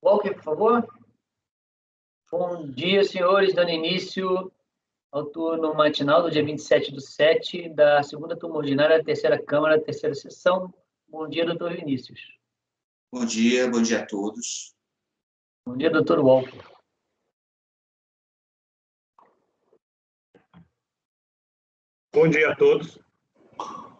Walker, por favor. Bom dia, senhores. Dando início ao turno matinal do dia 27/7 da segunda turma ordinária da terceira Câmara, terceira sessão. Bom dia, doutor Vinícius. Bom dia a todos. Bom dia, doutor Walker. Bom dia a todos.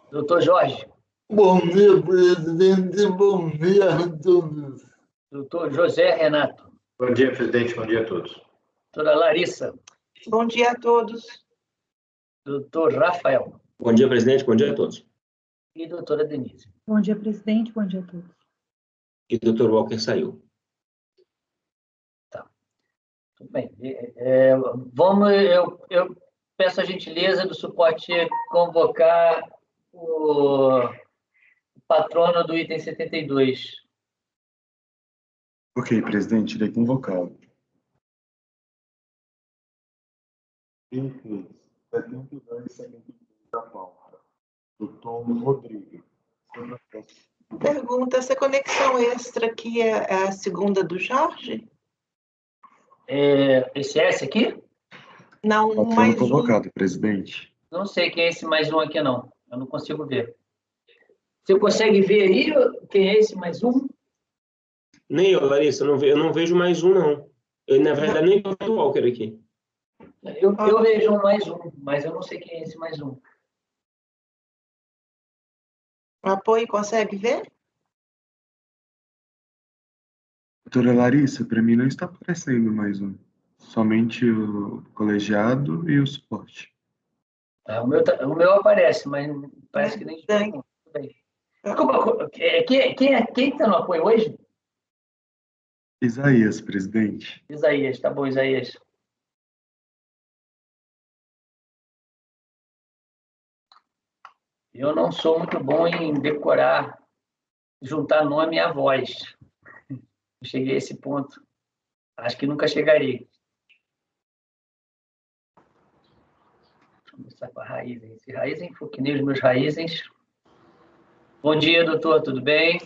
Doutor Jorge. Bom dia, presidente. Bom dia a todos. Doutor José Renato. Bom dia, presidente. Bom dia a todos. Doutora Larissa. Bom dia a todos. Doutor Rafael. Bom dia, presidente. Bom dia a todos. E doutora Denise. Bom dia, presidente. Bom dia a todos. E doutor Walker saiu. Tá. Tudo bem. Eu peço a gentileza do suporte convocar o patrono do item 72. Ok, presidente, irei convocá-lo. Item 72 e 73 da pauta. Doutor Rodrigo. Pergunta, essa conexão extra aqui é a segunda do Jorge? Esse é esse aqui? Não, Patrono mais um. convocado, presidente. Não sei quem é esse mais um aqui, não. Eu não consigo ver. Você consegue ver aí quem é esse mais um? Nem eu, Larissa, eu não vejo mais um, não. Eu, na verdade, nem vejo o Walker aqui. Eu vejo um mais um, mas eu não sei quem é esse mais um. O apoio consegue ver? Doutora Larissa, para mim não está aparecendo mais um. Somente o colegiado e o suporte. O meu aparece, mas parece que nem... Tudo bem. Desculpa, quem está no apoio hoje? Isaías, presidente. Isaías, tá bom, Isaías. Eu não sou muito bom em decorar, juntar nome à voz. Eu cheguei a esse ponto. Acho que nunca chegarei. Deixa eu começar com a Raizen. Esse Raizen, foquinei os meus Raizens. Bom dia, doutor, tudo bem?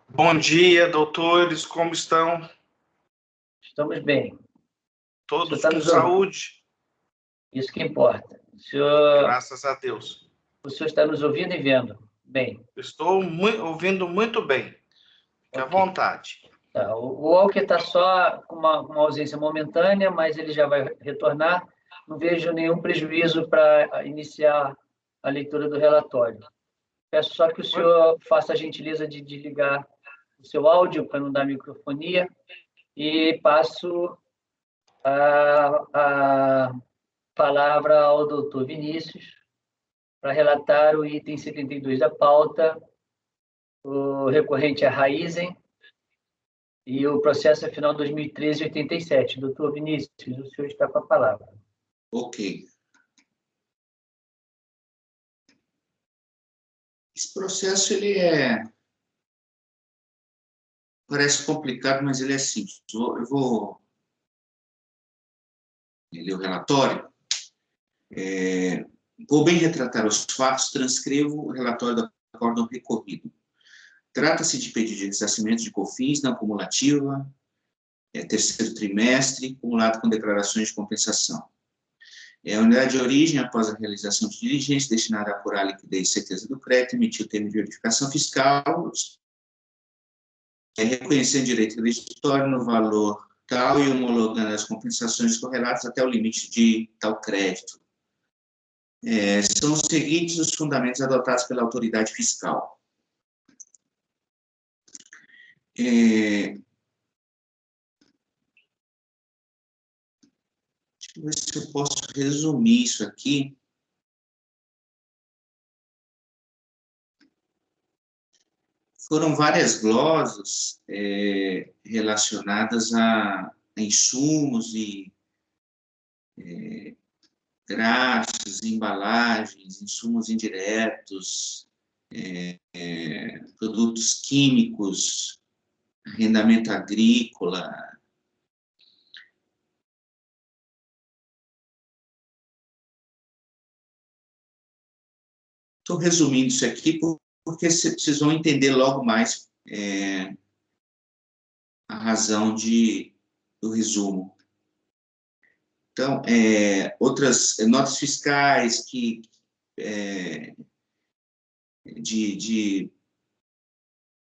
Bom dia, doutores, como estão? Estamos bem. Todos com saúde? Isso que importa. Graças a Deus. O senhor está nos ouvindo e vendo? Bem. Estou ouvindo muito bem. Fique à vontade. Tá. O Walker está só com uma ausência momentânea, mas ele já vai retornar. Não vejo nenhum prejuízo para iniciar a leitura do relatório. Peço só que o senhor faça a gentileza de desligar o seu áudio para não dar microfonia e passo a palavra ao doutor Vinícius para relatar o item 72 da pauta, o recorrente é Raizen e o processo é final 2013-87. Doutor Vinícius, o senhor está com a palavra. Ok. Esse processo, parece complicado, mas ele é simples. Eu vou ler o relatório. Vou bem retratar os fatos, transcrevo o relatório do acórdão recorrido. Trata-se de pedido de ressarcimento de COFINS na acumulativa, terceiro trimestre, acumulado com declarações de compensação. A unidade de origem, após a realização de diligência destinada a apurar a liquidez e certeza do crédito, emitiu o termo de verificação fiscal, reconhecendo direito requisitório no valor tal e homologando as compensações correlatas até o limite de tal crédito. São os seguintes os fundamentos adotados pela autoridade fiscal. Deixa eu ver se eu posso resumir isso aqui. Foram várias glosas relacionadas a insumos e graxas, embalagens, insumos indiretos, produtos químicos, arrendamento agrícola. Estou resumindo isso aqui porque vocês vão entender logo mais a razão do resumo. Então, outras notas fiscais de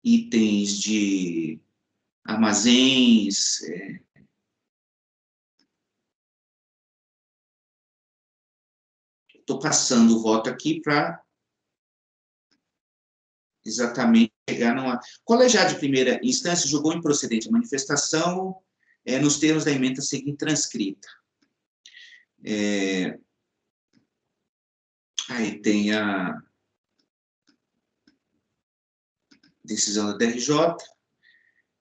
itens de armazéns, estou passando o voto aqui para exatamente chegar numa... Colegiado de primeira instância julgou improcedente a manifestação nos termos da emenda seguinte transcrita. Aí tem a decisão da DRJ.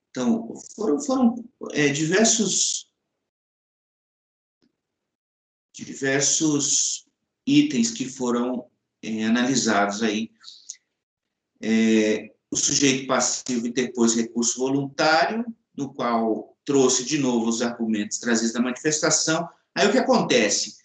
Então, foram diversos itens que foram analisados aí. O sujeito passivo interpôs recurso voluntário, no qual trouxe de novo os argumentos trazidos da manifestação. Aí o que acontece?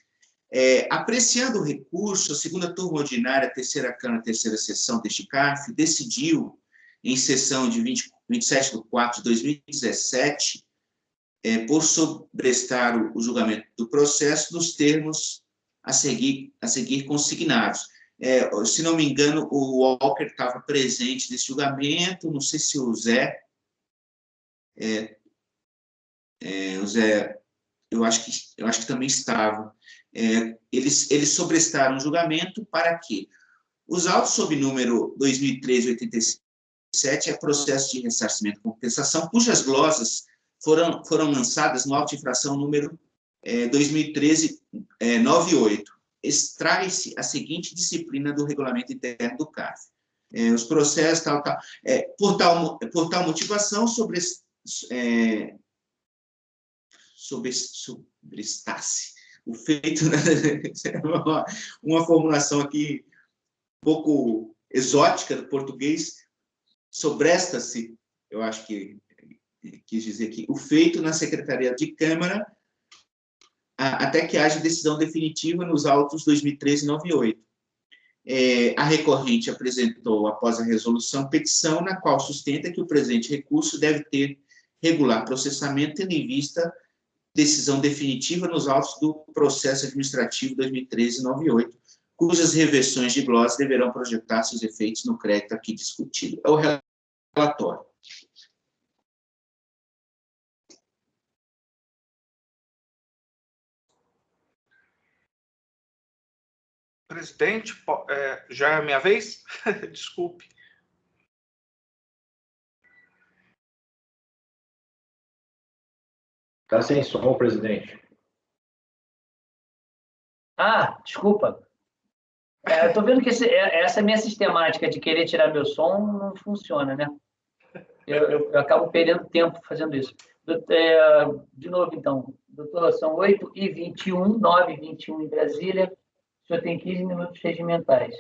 Apreciando o recurso, a segunda turma ordinária, a terceira Câmara, a terceira sessão deste CARF, decidiu, em sessão de 27/4/2017, por sobrestar o julgamento do processo nos termos a seguir consignados. Se não me engano, o Walker estava presente nesse julgamento, não sei se o Zé... o Zé, eu acho que também estava. Eles sobrestaram o julgamento para que os autos sob número 2013-87 é processo de ressarcimento e compensação, cujas glosas foram lançadas no auto de infração número 2013-98. Extrai-se a seguinte disciplina do regulamento interno do CARF. Os processos, por tal motivação, sobrestasse o feito, uma formulação aqui um pouco exótica do português, sobresta-se, eu acho que quis dizer aqui, o feito na Secretaria de Câmara, até que haja decisão definitiva nos autos 2013-98. A recorrente apresentou, após a resolução, petição na qual sustenta que o presente recurso deve ter regular processamento, tendo em vista decisão definitiva nos autos do processo administrativo 2013-98, cujas reversões de glosas deverão projetar seus efeitos no crédito aqui discutido. É o relatório. Presidente, já é a minha vez? Desculpe. Está sem som, presidente. Desculpa. Eu estou vendo que essa minha sistemática de querer tirar meu som não funciona, né? Eu acabo perdendo tempo fazendo isso. De novo, então, doutor, são 8h21, 9h21 em Brasília. O senhor tem 15 minutos regimentais.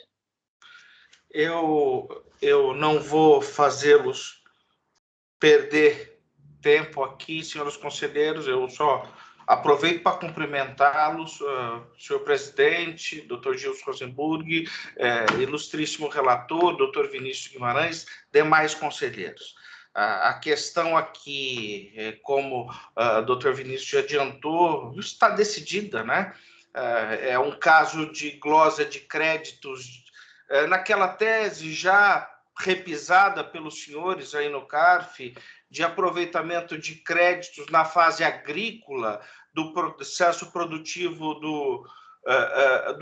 Eu não vou fazê-los perder tempo aqui, senhores conselheiros. Eu só aproveito para cumprimentá-los, senhor presidente, doutor Gilson Rosenburg, ilustríssimo relator, doutor Vinícius Guimarães, demais conselheiros. A questão aqui, como o doutor Vinícius já adiantou, está decidida, né? É um caso de glosa de créditos, naquela tese já repisada pelos senhores aí no CARF, de aproveitamento de créditos na fase agrícola do processo produtivo do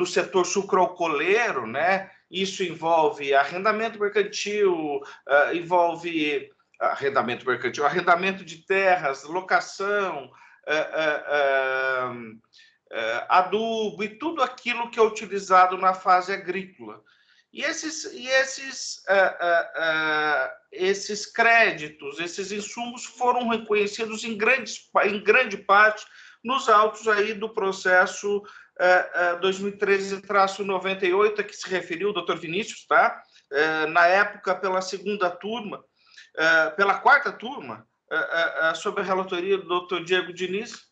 setor sucroalcooleiro, né? Isso envolve arrendamento mercantil, arrendamento de terras, locação, adubo e tudo aquilo que é utilizado na fase agrícola. E esses créditos, esses insumos foram reconhecidos em grande parte nos autos aí do processo 2013-98, a que se referiu o doutor Vinícius, tá? Na época, pela segunda turma, pela quarta turma, sob a relatoria do doutor Diego Diniz,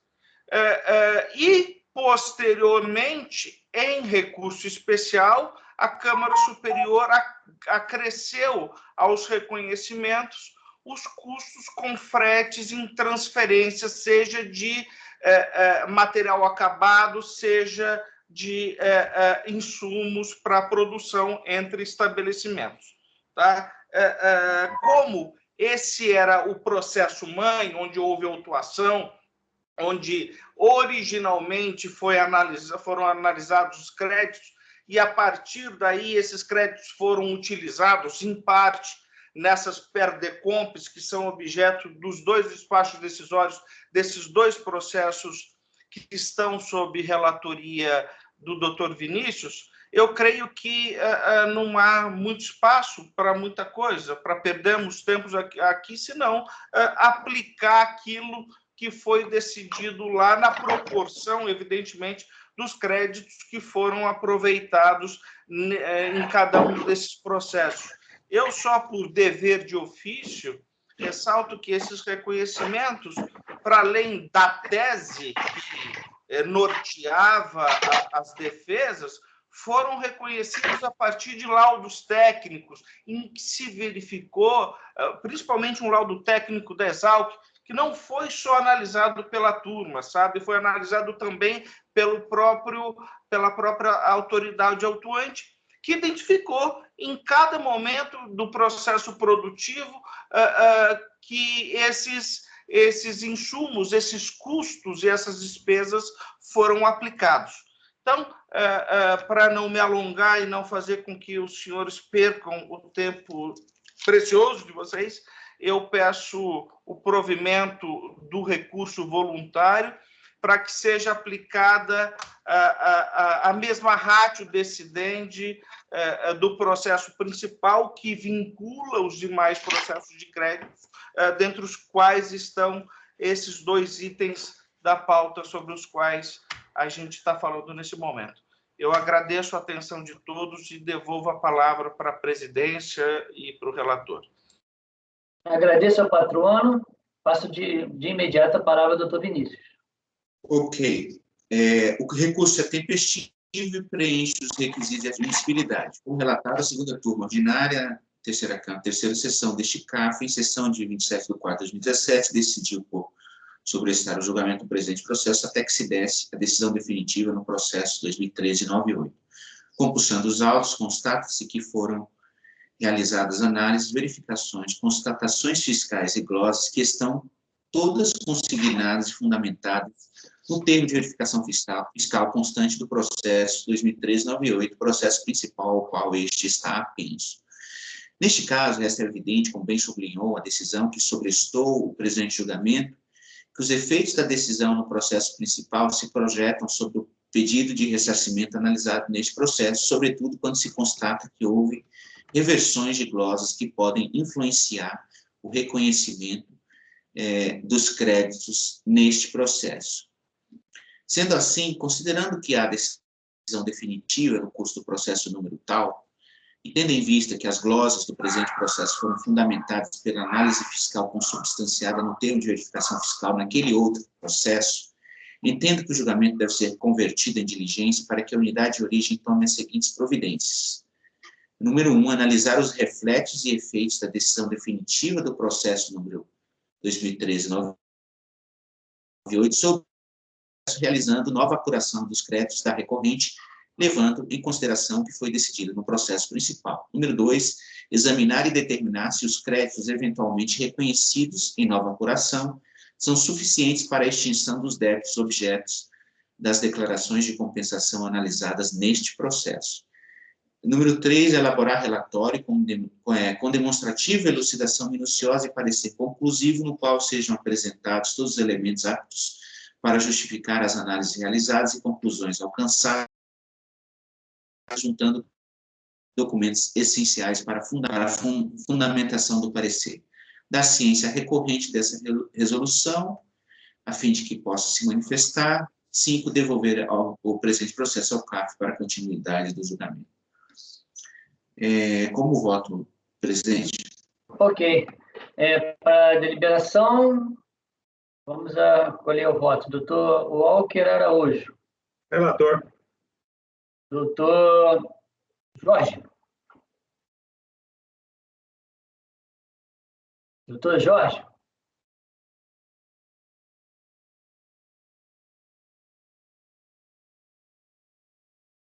e, posteriormente, em recurso especial, a Câmara Superior acresceu aos reconhecimentos os custos com fretes em transferências, seja de material acabado, seja de insumos para produção entre estabelecimentos. Tá? Como esse era o processo mãe, onde houve autuação, onde originalmente foram analisados os créditos, e a partir daí esses créditos foram utilizados, em parte, nessas perdecompes, que são objeto dos 2 despachos decisórios, desses 2 processos que estão sob relatoria do Dr. Vinícius, eu creio que não há muito espaço para muita coisa, para perdermos tempos aqui, senão aplicar aquilo que foi decidido lá na proporção, evidentemente, dos créditos que foram aproveitados em cada um desses processos. Eu, só por dever de ofício, ressalto que esses reconhecimentos, para além da tese que norteava as defesas, foram reconhecidos a partir de laudos técnicos, em que se verificou, principalmente um laudo técnico da Exalc, que não foi só analisado pela turma, sabe? Foi analisado também pela própria autoridade autuante, que identificou em cada momento do processo produtivo que esses insumos, esses custos e essas despesas foram aplicados. Então, para não me alongar e não fazer com que os senhores percam o tempo precioso de vocês, eu peço o provimento do recurso voluntário para que seja aplicada a mesma ratio decidendi do processo principal, que vincula os demais processos de crédito, dentre os quais estão esses 2 itens da pauta sobre os quais a gente está falando nesse momento. Eu agradeço a atenção de todos e devolvo a palavra para a presidência e para o relator. Agradeço ao patrono. Passo de imediato a palavra ao doutor Vinícius. Ok. O recurso é tempestivo e preenche os requisitos de admissibilidade. Como relatado, a segunda turma ordinária, terceira sessão deste CAF, em sessão de 27/4/2017, decidiu por sobrestar o julgamento do presente processo até que se desse a decisão definitiva no processo 2013-98. Compulsando os autos, constata-se que foram realizadas análises, verificações, constatações fiscais e glosas que estão todas consignadas e fundamentadas no termo de verificação fiscal constante do processo 2013-98, processo principal ao qual este está apenso. Neste caso, resta evidente, como bem sublinhou a decisão que sobrestou o presente julgamento, que os efeitos da decisão no processo principal se projetam sobre o pedido de ressarcimento analisado neste processo, sobretudo quando se constata que houve reversões de glosas que podem influenciar o reconhecimento dos créditos neste processo. Sendo assim, considerando que há decisão definitiva no curso do processo número tal, e tendo em vista que as glosas do presente processo foram fundamentadas pela análise fiscal consubstanciada no termo de verificação fiscal naquele outro processo, entendo que o julgamento deve ser convertido em diligência para que a unidade de origem tome as seguintes providências. Número 1, analisar os reflexos e efeitos da decisão definitiva do processo número 2013-98 sobre realizando nova apuração dos créditos da recorrente, levando em consideração o que foi decidido no processo principal. Número 2, examinar e determinar se os créditos eventualmente reconhecidos em nova apuração são suficientes para a extinção dos débitos objetos das declarações de compensação analisadas neste processo. Número 3, elaborar relatório com demonstrativa elucidação minuciosa e parecer conclusivo, no qual sejam apresentados todos os elementos aptos para justificar as análises realizadas e conclusões alcançadas, juntando documentos essenciais para a fundamentação do parecer. Da ciência recorrente dessa resolução, a fim de que possa se manifestar. 5, devolver o presente processo ao CAF para a continuidade do julgamento. Como voto, presidente? Ok. Para a deliberação, vamos acolher o voto. Doutor Walker Araújo. Relator. Doutor Jorge. Doutor Jorge?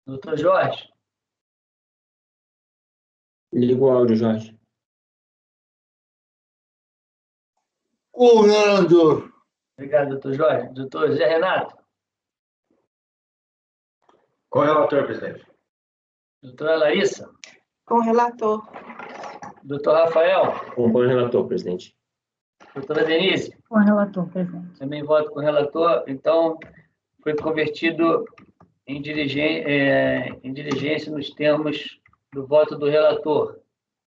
Doutor Jorge? Liga o áudio, Jorge. Com o relator. Obrigado, doutor Jorge. Doutor Zé Renato? Com o relator, presidente. Doutora Larissa? Com o relator. Doutor Rafael? Com o relator, presidente. Doutora Denise? Com o relator, presidente. Também voto com o relator. Então, foi convertido em diligência nos termos do voto do relator.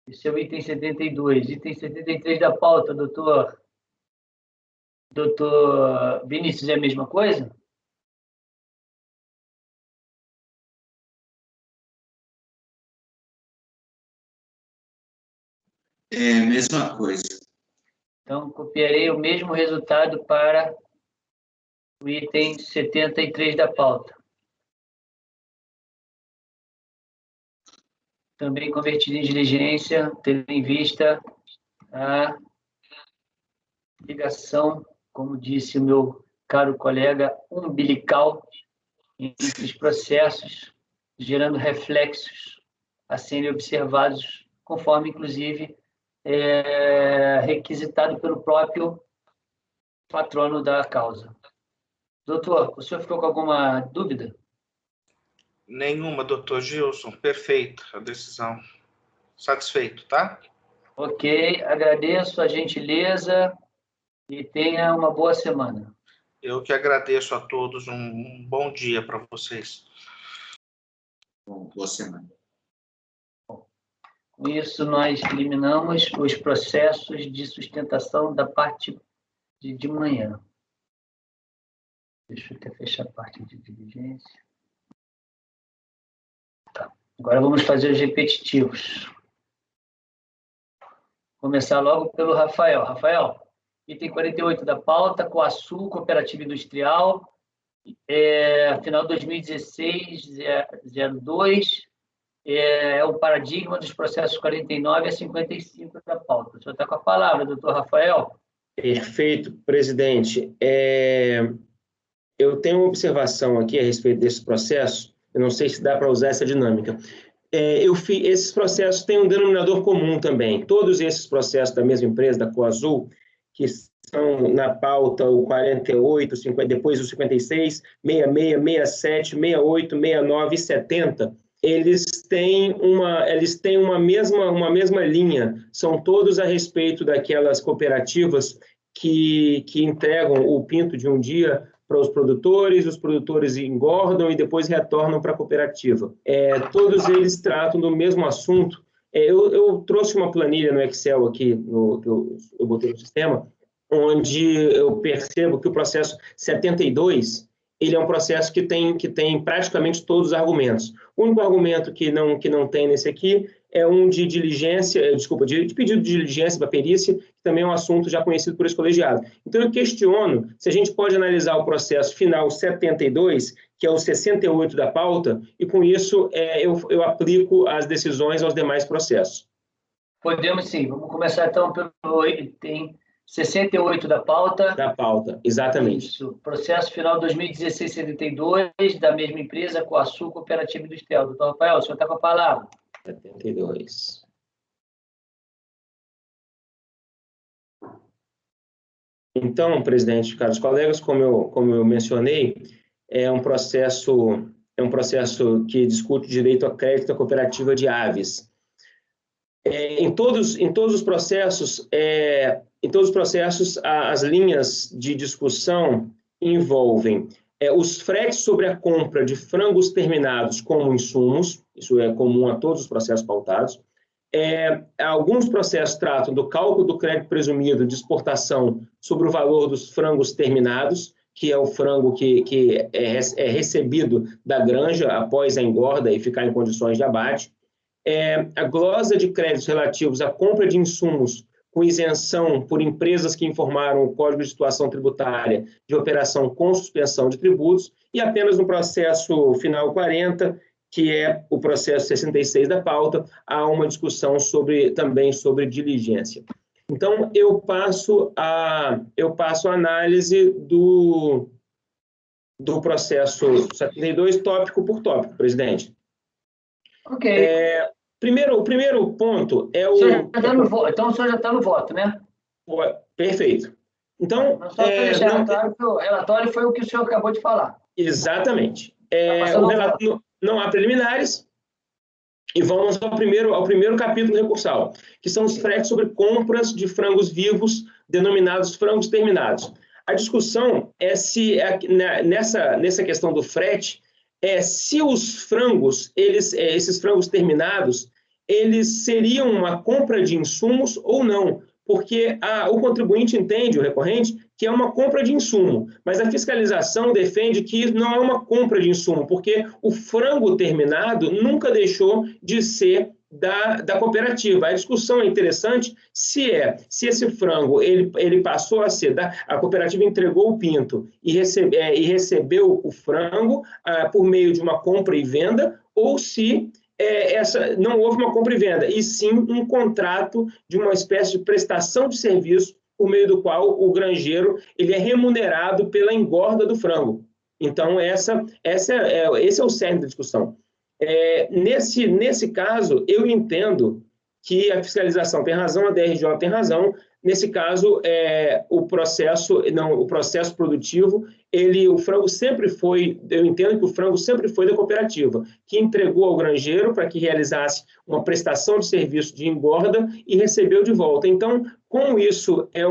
Esse é o item 72. Item 73 da pauta, doutor Vinícius, é a mesma coisa? É a mesma coisa. Então, copiarei o mesmo resultado para o item 73 da pauta. Também convertido em diligência, tendo em vista a ligação, como disse o meu caro colega, umbilical entre os processos, gerando reflexos a serem observados, conforme, inclusive, requisitado pelo próprio patrono da causa. Doutor, o senhor ficou com alguma dúvida? Nenhuma, doutor Gilson. Perfeito a decisão. Satisfeito, tá? Ok, agradeço a gentileza e tenha uma boa semana. Eu que agradeço a todos. Um bom dia para vocês. Bom, boa semana. Com isso, nós eliminamos os processos de sustentação da parte de manhã. Deixa eu até fechar a parte de diligência. Tá. Agora vamos fazer os repetitivos. Começar logo pelo Rafael. Rafael, item 48 da pauta, Coasul, Cooperativa Industrial, final 2016-02, é o paradigma dos processos 49 a 55 da pauta. O senhor está com a palavra, doutor Rafael. Perfeito, presidente. Eu tenho uma observação aqui a respeito desse processo, eu não sei se dá para usar essa dinâmica. Esses processos têm um denominador comum também. Todos esses processos da mesma empresa, da Coasul, que são na pauta o 48, 50, depois o 56, 66, 67, 68, 69 e 70, eles têm uma mesma linha. São todos a respeito daquelas cooperativas que entregam o pinto de um dia para os produtores engordam e depois retornam para a cooperativa. Todos eles tratam do mesmo assunto. Eu trouxe uma planilha no Excel aqui, que eu botei no sistema, onde eu percebo que o processo 72, ele é um processo que tem praticamente todos os argumentos. O único argumento que não tem nesse aqui é um de diligência, de pedido de diligência para perícia, que também é um assunto já conhecido por esse colegiado. Então, eu questiono se a gente pode analisar o processo final 72, que é o 68 da pauta, e com isso eu aplico as decisões aos demais processos. Podemos sim. Vamos começar então pelo item 68 da pauta. Da pauta, exatamente. Isso. Processo final 2016-72, da mesma empresa, Coasul, Cooperativa Industrial. Doutor Rafael, o senhor está com a palavra. 72. Então, presidente, caros colegas, como eu mencionei, é um processo que discute o direito a crédito à cooperativa de aves. Em todos os processos, as linhas de discussão envolvem os fretes sobre a compra de frangos terminados como insumos, isso é comum a todos os processos pautados. Alguns processos tratam do cálculo do crédito presumido de exportação sobre o valor dos frangos terminados, que é o frango que é recebido da granja após a engorda e ficar em condições de abate. A glosa de créditos relativos à compra de insumos com isenção por empresas que informaram o Código de Situação Tributária de operação com suspensão de tributos, e apenas no processo final 40, que é o processo 66 da pauta, há uma discussão também sobre diligência. Então, eu passo a análise do processo 72, tópico por tópico, presidente. Ok. O primeiro ponto é o... Então, o senhor já está no voto, né? Perfeito. Então, só para deixar claro que o relatório foi o que o senhor acabou de falar. Exatamente. Não há preliminares, e vamos ao primeiro capítulo recursal, que são os fretes sobre compras de frangos vivos, denominados frangos terminados. A discussão é se, nessa questão do frete, se os frangos, esses frangos terminados, eles seriam uma compra de insumos ou não, porque o contribuinte entende, o recorrente, que é uma compra de insumo, mas a fiscalização defende que não é uma compra de insumo, porque o frango terminado nunca deixou de ser da cooperativa. A discussão é interessante se esse frango ele passou a ser a cooperativa entregou o pinto e recebeu o frango por meio de uma compra e venda, ou se não houve uma compra e venda, e sim um contrato de uma espécie de prestação de serviço por meio do qual o granjeiro ele é remunerado pela engorda do frango. Então, esse é o cerne da discussão. Nesse caso, eu entendo que a fiscalização tem razão, a DRJ tem razão. Nesse caso, o processo produtivo, o frango sempre foi, eu entendo que o frango sempre foi da cooperativa, que entregou ao granjeiro para que realizasse uma prestação de serviço de engorda e recebeu de volta. Então, como isso foi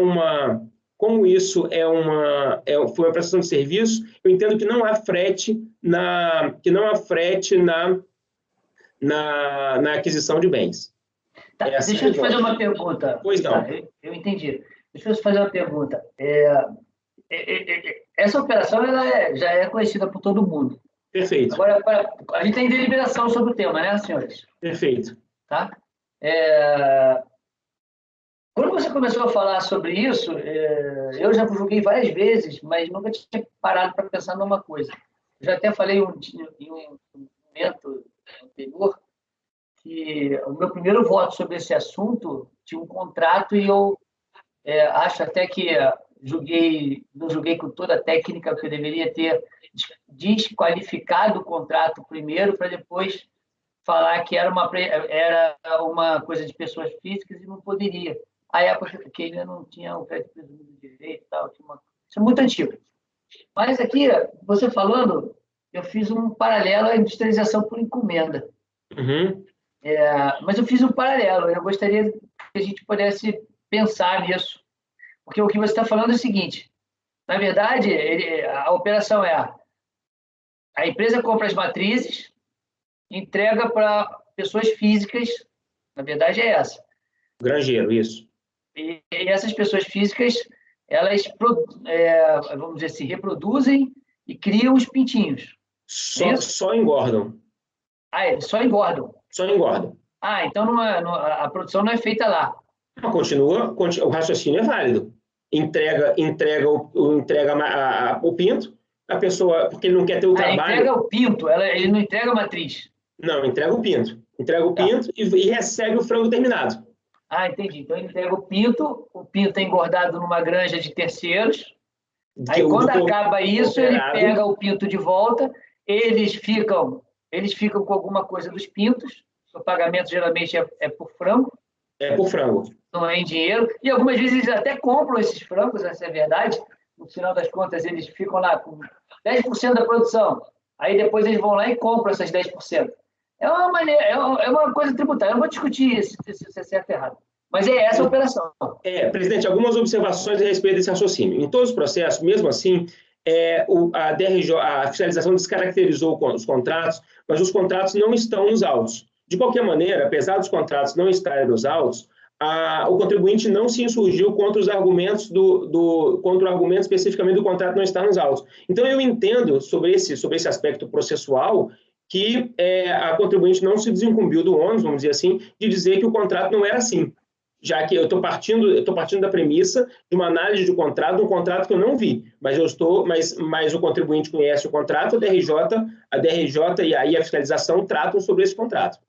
uma prestação de serviço, eu entendo que não há frete na aquisição de bens. Tá, deixa eu te fazer uma pergunta. Pois não. Tá, eu entendi. Deixa eu te fazer uma pergunta. Essa operação já é conhecida por todo mundo. Perfeito. Agora, a gente tem deliberação sobre o tema, né, senhores? Perfeito. Tá? Quando você começou a falar sobre isso, eu já julguei várias vezes, mas nunca tinha parado para pensar numa coisa. Eu já até falei em um momento anterior que o meu primeiro voto sobre esse assunto tinha um contrato e eu acho até que não julguei com toda a técnica, que eu deveria ter desqualificado o contrato primeiro para depois falar que era uma coisa de pessoas físicas e não poderia. A época que ainda não tinha o crédito presumido de direito e tal, isso é muito antigo. Mas aqui, você falando, eu fiz um paralelo à industrialização por encomenda. Uhum. Mas eu fiz um paralelo, eu gostaria que a gente pudesse pensar nisso. Porque o que você está falando é o seguinte, na verdade, a operação a empresa compra as matrizes, entrega para pessoas físicas, na verdade é essa. Granjeiro, isso. E essas pessoas físicas, elas, vamos dizer assim, reproduzem e criam os pintinhos. Só engordam. Eles só engordam. Só engordam. Então a produção não é feita lá. Continua, o raciocínio é válido. Entrega o pinto, a pessoa, porque ele não quer ter o trabalho... Entrega o pinto, ele não entrega a matriz. Não, entrega o pinto. Entrega o pinto e recebe o frango terminado. Entendi. Então ele entrega o pinto é engordado numa granja de terceiros. Aí quando acaba isso, ele pega o pinto de volta, eles ficam com alguma coisa dos pintos, o pagamento geralmente é por frango. É por frango. Não é em dinheiro. E algumas vezes eles até compram esses frangos, essa é a verdade. No final das contas, eles ficam lá com 10% da produção. Aí depois eles vão lá e compram essas 10%. É uma coisa tributária. Eu não vou discutir se é certo ou errado. Mas é essa a operação. Presidente, algumas observações a respeito desse raciocínio. Em todos os processos, mesmo assim, a DRJ, a fiscalização descaracterizou os contratos, mas os contratos não estão nos autos. De qualquer maneira, apesar dos contratos não estarem nos autos, o contribuinte não se insurgiu contra os argumentos contra o argumento especificamente do contrato não estar nos autos. Então, eu entendo sobre esse aspecto processual que a contribuinte não se desincumbiu do ônus, vamos dizer assim, de dizer que o contrato não era assim, já que eu estou partindo da premissa de uma análise de contrato, um contrato que eu não vi, mas o contribuinte conhece o contrato, a DRJ e aí a fiscalização tratam sobre esse contrato.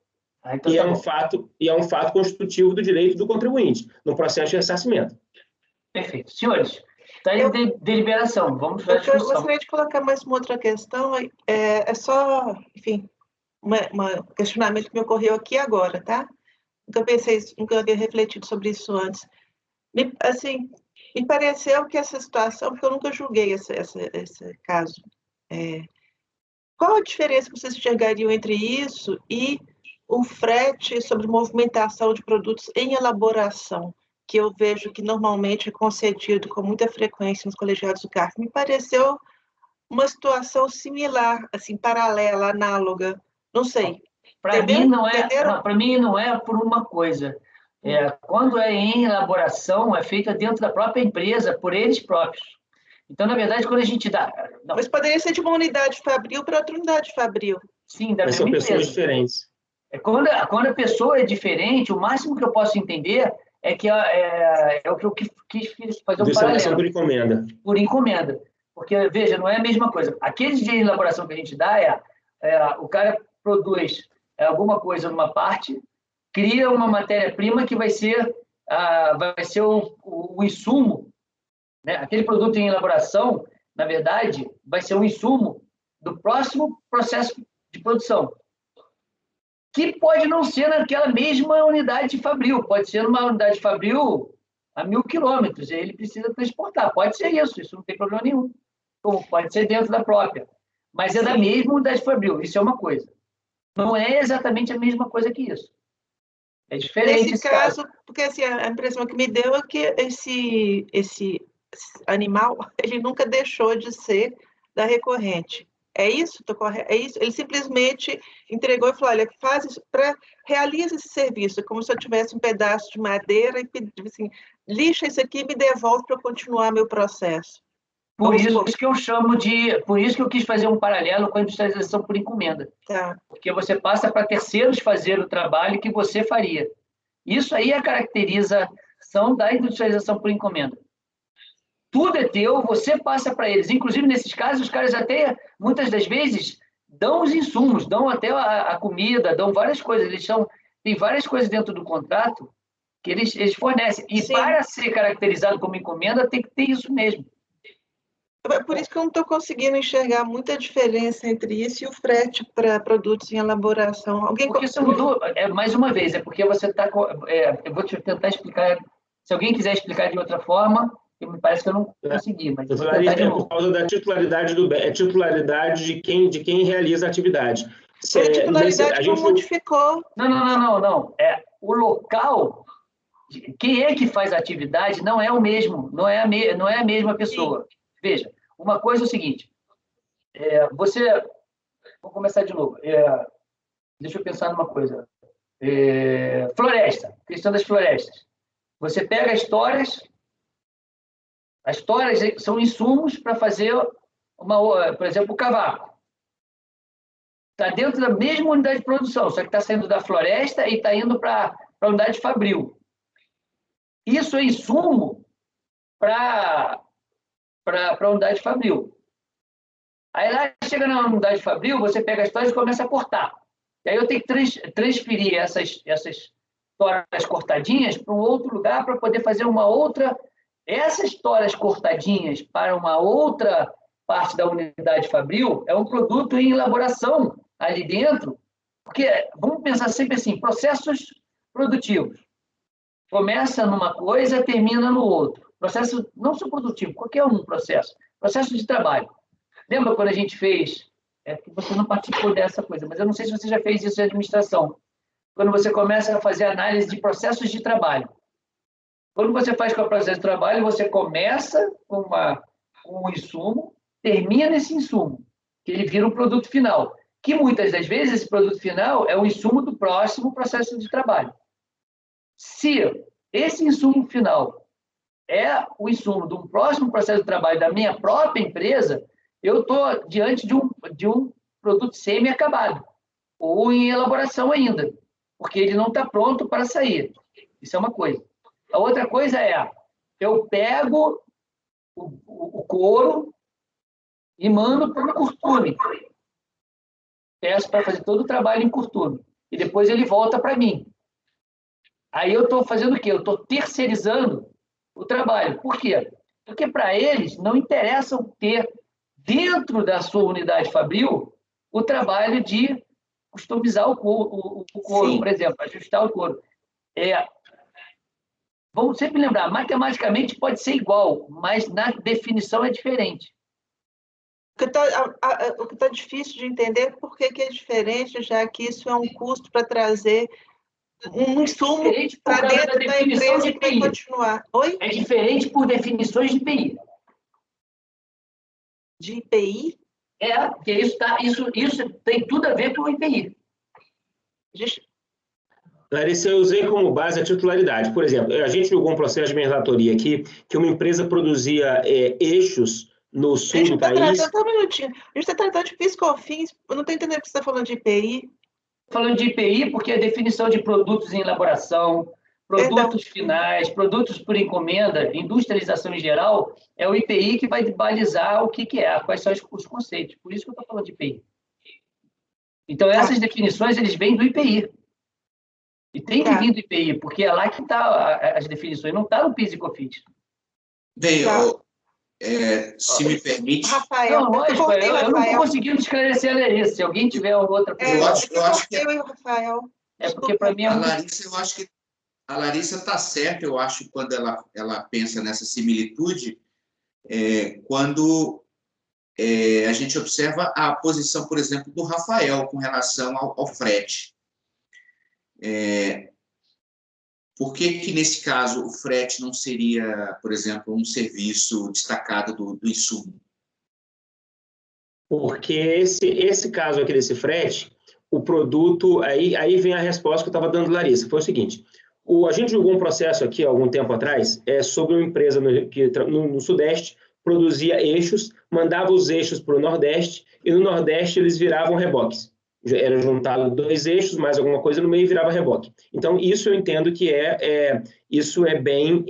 Então e, tá é um bom. fato, e é um fato constitutivo do direito do contribuinte no processo de ressarcimento. Perfeito. Senhores, está em deliberação. Vamos para a Eu discussão. gostaria de colocar mais uma outra questão. É só, enfim, um questionamento que me ocorreu aqui agora, tá? Nunca havia refletido sobre isso antes. Me pareceu que essa situação, porque eu nunca julguei esse caso, qual a diferença que vocês enxergariam entre isso e o frete sobre movimentação de produtos em elaboração, que eu vejo que normalmente é concedido com muita frequência nos colegiados do CARF? Me pareceu uma situação similar, assim, paralela, análoga, não sei. Para mim não é por uma coisa. Quando é em elaboração, é feita dentro da própria empresa, por eles próprios. Então, na verdade, quando a gente dá... Não. Mas poderia ser de uma unidade fabril para outra unidade fabril. Sim, da Mas mesma são pessoas empresa. diferentes. Quando a pessoa é diferente, o máximo que eu posso entender é que é o que eu quis fazer um Elaboração paralelo. por encomenda. Por encomenda. Porque, veja, não é a mesma coisa. Aqueles de elaboração que a gente dá o cara produz alguma coisa numa parte, cria uma matéria-prima que vai ser o insumo, né? Aquele produto em elaboração, na verdade, vai ser o insumo do próximo processo de produção, que pode não ser naquela mesma unidade fabril, pode ser numa unidade fabril a 1.000 quilômetros, e ele precisa transportar. Pode ser isso não tem problema nenhum. Ou pode ser dentro da própria, mas é da mesma unidade fabril, isso é uma coisa. Não é exatamente a mesma coisa que isso. É diferente Nesse caso, porque assim, a impressão que me deu é que esse animal, ele nunca deixou de ser da recorrente. É isso? Tô correto? É isso? Ele simplesmente entregou e falou, olha, faz isso, realiza esse serviço, como se eu tivesse um pedaço de madeira e pedisse assim, lixa isso aqui e me devolve para eu continuar meu processo. Por isso que eu chamo por isso que eu quis fazer um paralelo com a industrialização por encomenda. Tá. Porque você passa para terceiros fazer o trabalho que você faria. Isso aí é a caracterização da industrialização por encomenda. Tudo é teu, você passa para eles. Inclusive, nesses casos, os caras até, muitas das vezes, dão os insumos, dão até a comida, dão várias coisas. Tem várias coisas dentro do contrato que eles fornecem. E para ser caracterizado como encomenda, tem que ter isso mesmo. Por isso que eu não estou conseguindo enxergar muita diferença entre isso e o frete para produtos em elaboração. Porque são mais uma vez, é porque você está... eu vou te tentar explicar. Se alguém quiser explicar de outra forma, me parece que eu não consegui, mas vou tentar de novo. Por causa da titularidade titularidade de quem realiza a atividade. A titularidade não modificou. Não. O local, quem é que faz a atividade não é o mesmo, não é a mesma pessoa. Sim. Veja, uma coisa é o seguinte, vou começar de novo, deixa eu pensar numa coisa, floresta, questão das florestas. Você pega as toras são insumos para fazer, por exemplo, o cavaco. Está dentro da mesma unidade de produção, só que está saindo da floresta e está indo para a unidade fabril. Isso é insumo para a unidade fabril. Aí lá chega na unidade fabril, você pega as toras e começa a cortar. E aí eu tenho que transferir essas toras cortadinhas para um outro lugar para poder fazer uma outra... Essas toras cortadinhas para uma outra parte da unidade fabril é um produto em elaboração ali dentro, porque vamos pensar sempre assim, processos produtivos. Começa numa coisa, termina no outro. Processo não só produtivo, qualquer processo de trabalho. Lembra quando a gente fez, que você não participou dessa coisa, mas eu não sei se você já fez isso em administração, quando você começa a fazer análise de processos de trabalho. Quando você faz com o processo de trabalho, você começa com um insumo, termina esse insumo, que ele vira um produto final, que muitas das vezes esse produto final é o insumo do próximo processo de trabalho. Se esse insumo final é o insumo de um próximo processo de trabalho da minha própria empresa, eu estou diante de um produto semi-acabado, ou em elaboração ainda, porque ele não está pronto para sair. Isso é uma coisa. A outra coisa eu pego o couro e mando para o curtume. Peço para fazer todo o trabalho em curtume. e depois ele volta para mim. Aí eu estou fazendo o quê? Eu estou terceirizando o trabalho. Por quê? Porque para eles não interessa ter dentro da sua unidade fabril o trabalho de customizar o couro, por exemplo, ajustar o couro. Vamos sempre lembrar, matematicamente pode ser igual, mas na definição é diferente. O que está difícil de entender é por que é diferente, já que isso é um custo para trazer um insumo para dentro da empresa que vai continuar. Oi? É diferente por definições de IPI. De IPI? Porque isso tem tudo a ver com o IPI. Larissa, eu usei como base a titularidade. Por exemplo, a gente julgou um processo de relatoria aqui que uma empresa produzia eixos no sul do país. Só um minutinho. A gente está tratando de PIS/COFINS. Eu não estou entendendo que você está falando de IPI. Falando de IPI porque a definição de produtos em elaboração, produtos finais, produtos por encomenda, industrialização em geral, é o IPI que vai balizar o que é, quais são os conceitos. Por isso que eu estou falando de IPI. Então, essas definições, eles vêm do IPI. E tem que vir do IPI, porque é lá que estão as definições, não está no PIS e COFINS. Bem, se me permite... Rafael, não, lógico, eu não estou conseguindo esclarecer a Larissa. Se alguém tiver outra pergunta... Eu acho que... Rafael. Porque, para mim... A Larissa, eu acho que a Larissa está certa, eu acho, quando ela pensa nessa similitude, quando a gente observa a posição, por exemplo, do Rafael com relação ao frete. Por que, nesse caso, o frete não seria, por exemplo, um serviço destacado do insumo? Porque esse caso aqui desse frete, o produto... Aí vem a resposta que eu estava dando, Larissa. Foi o seguinte, a gente julgou um processo aqui, há algum tempo atrás, sobre uma empresa que no Sudeste produzia eixos, mandava os eixos para o Nordeste, e no Nordeste eles viravam reboques. Era juntado 2 eixos, mais alguma coisa no meio e virava reboque. Então, isso eu entendo que isso é bem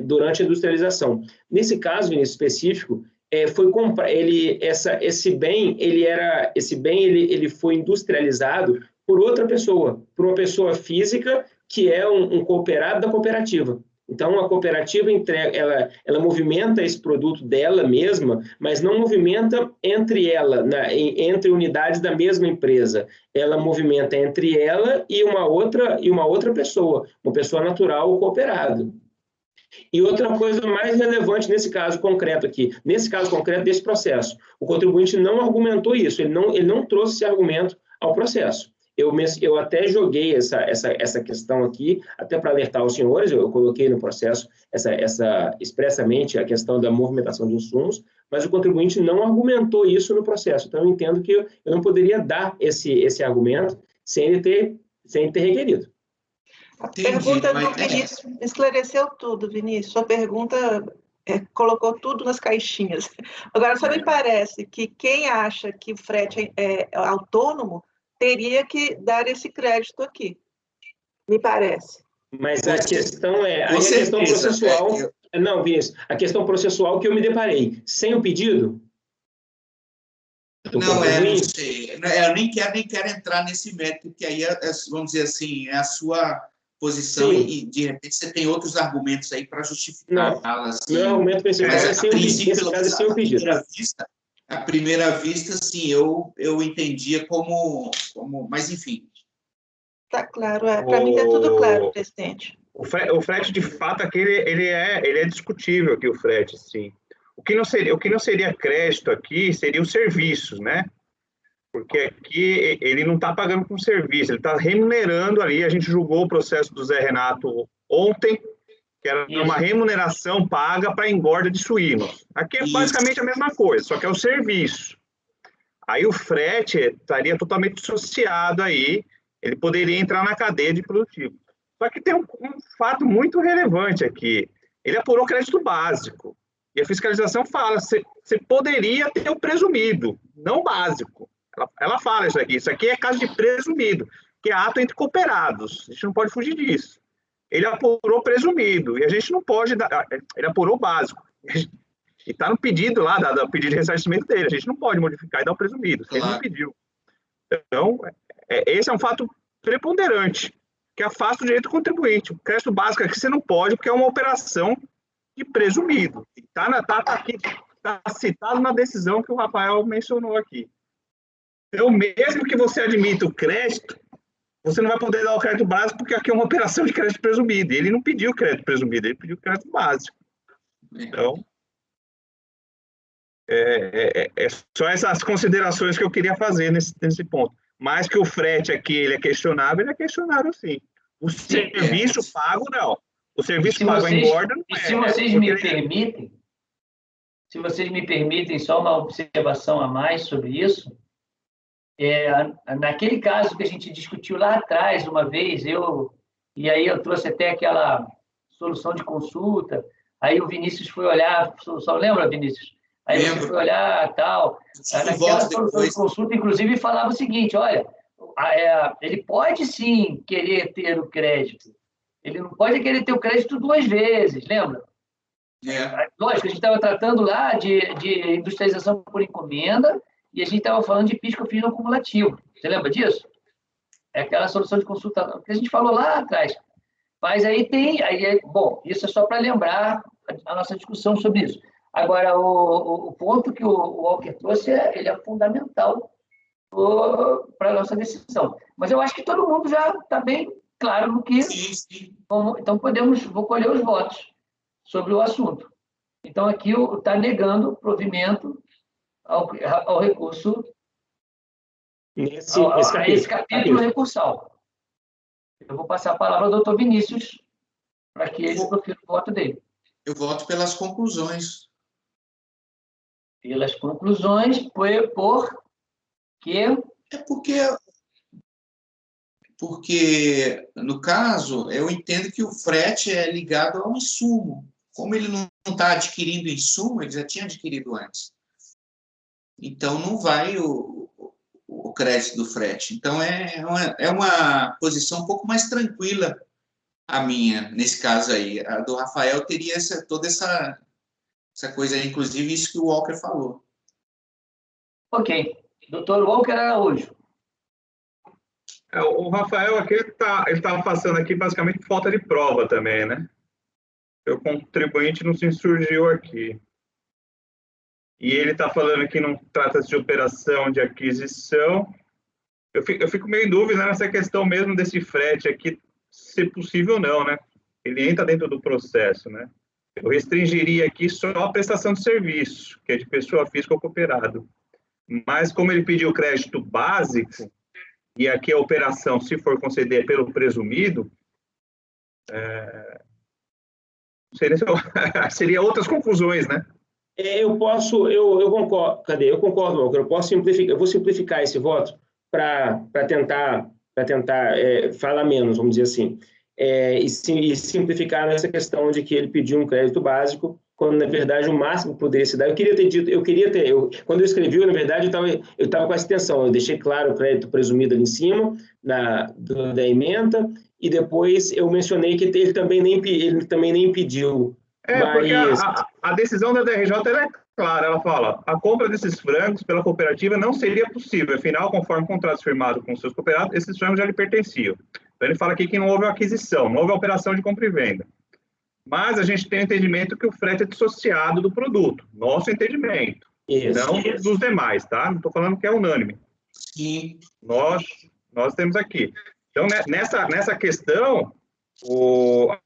durante a industrialização. Nesse caso, Vinícius, específico, foi comprar esse bem ele foi industrializado por outra pessoa, por uma pessoa física que é um cooperado da cooperativa. Então, a cooperativa ela movimenta esse produto dela mesma, mas não movimenta entre entre unidades da mesma empresa. Ela movimenta entre ela e uma outra pessoa, uma pessoa natural ou cooperado. E outra coisa mais relevante nesse caso concreto aqui, nesse caso concreto desse processo, o contribuinte não argumentou isso, ele não trouxe esse argumento ao processo. Eu até joguei essa questão aqui, até para alertar os senhores, eu coloquei no processo expressamente a questão da movimentação de insumos, mas o contribuinte não argumentou isso no processo. Então, eu entendo que eu não poderia dar esse argumento sem ele ter requerido. A pergunta do Vinícius esclareceu tudo, Vinícius. Sua pergunta colocou tudo nas caixinhas. Agora, só me parece que quem acha que o frete é autônomo teria que dar esse crédito aqui, me parece. Mas a questão a questão processual... Não, Vinícius, a questão processual que eu me deparei, sem o pedido... Não sei. Eu nem quero entrar nesse mérito, porque aí, vamos dizer assim, é a sua posição. Sim. E, de repente, você tem outros argumentos aí para justificar. Não, assim, meu argumento principal é sem o pedido. À primeira vista, sim, eu entendia como... Mas, enfim. Está claro, para mim está tudo claro, presidente. O frete, de fato, aqui, ele é discutível aqui, o frete, sim. O que não seria crédito aqui seria os serviços, né? Porque aqui ele não está pagando com serviço, ele está remunerando ali. A gente julgou o processo do Zé Renato ontem, que era uma remuneração paga para engorda de suínos. Aqui é basicamente a mesma coisa, só que é o serviço. Aí o frete estaria totalmente dissociado aí, ele poderia entrar na cadeia de produtivo. Só que tem um fato muito relevante aqui, ele apurou crédito básico, e a fiscalização fala, você poderia ter o presumido, não básico. Ela fala isso aqui é caso de presumido, que é ato entre cooperados, a gente não pode fugir disso. Ele apurou presumido, e a gente não pode dar, ele apurou básico, e está no pedido lá, do pedido de ressarcimento dele, a gente não pode modificar e dar o presumido, se ele não pediu. Então, esse é um fato preponderante, que afasta o direito do contribuinte. O crédito básico aqui você não pode, porque é uma operação de presumido. Está aqui, tá citado na decisão que o Rafael mencionou aqui. Então, mesmo que você admita o crédito, você não vai poder dar o crédito básico, porque aqui é uma operação de crédito presumido. Ele não pediu crédito presumido, ele pediu crédito básico. Então, é só essas considerações que eu queria fazer nesse ponto. Mais que o frete aqui ele é questionável sim. O serviço pago, não. O serviço pago engorda, não é. Se vocês me permitem só uma observação a mais sobre isso, naquele caso que a gente discutiu lá atrás, uma vez, e aí eu trouxe até aquela solução de consulta, aí o Vinícius foi olhar a solução, lembra, Vinícius? Aí você foi olhar tal, naquela solução de consulta, inclusive, falava o seguinte, olha, ele pode sim querer ter o crédito, ele não pode querer ter o crédito 2 vezes, lembra? Lógico, a gente estava tratando lá de industrialização por encomenda e a gente estava falando de PIS/COFINS não cumulativo. Você lembra disso? É aquela solução de consulta que a gente falou lá atrás. Mas bom, isso é só para lembrar a nossa discussão sobre isso. Agora, o ponto que o Walker trouxe, ele é fundamental para a nossa decisão. Mas eu acho que todo mundo já está bem claro no que... Sim. Então, vou colher os votos sobre o assunto. Então, aqui está negando provimento ao recurso, a esse capítulo recursal. Eu vou passar a palavra ao doutor Vinícius, para que ele profira o voto dele. Eu voto pelas conclusões. Pelas conclusões, por quê? Porque, no caso, eu entendo que o frete é ligado ao insumo. Como ele não está adquirindo insumo, ele já tinha adquirido antes. Então, não vai o crédito do frete. Então, é uma posição um pouco mais tranquila a minha, nesse caso aí. A do Rafael teria toda essa coisa aí, inclusive isso que o Walker falou. Ok. Doutor Walker Araújo. O Rafael aqui, ele estava passando aqui basicamente falta de prova também, né? O contribuinte não se insurgiu aqui. E ele está falando que não trata-se de operação de aquisição. Eu fico meio em dúvida nessa questão mesmo desse frete aqui, se possível ou não, né? Ele entra dentro do processo, né? Eu restringiria aqui só a prestação de serviço, que é de pessoa física ou cooperado. Mas como ele pediu crédito básico, e aqui a operação, se for conceder pelo presumido, seria outras confusões, né? Eu concordo, eu concordo, Walker, eu vou simplificar esse voto para tentar falar menos, vamos dizer assim, e simplificar nessa questão de que ele pediu um crédito básico, quando, na verdade, o máximo que poderia se dar, quando eu escrevi, na verdade, eu estava com essa intenção, eu deixei claro o crédito presumido ali em cima, da ementa, e depois eu mencionei que ele também nem pediu. Porque a decisão da DRJ é clara, ela fala, a compra desses frangos pela cooperativa não seria possível, afinal, conforme o contrato firmado com seus cooperados, esses frangos já lhe pertenciam. Então, ele fala aqui que não houve aquisição, não houve operação de compra e venda. Mas a gente tem o entendimento que o frete é dissociado do produto, nosso entendimento, não dos demais, tá? Não estou falando que é unânime. Sim. Nós temos aqui. Então, nessa questão, o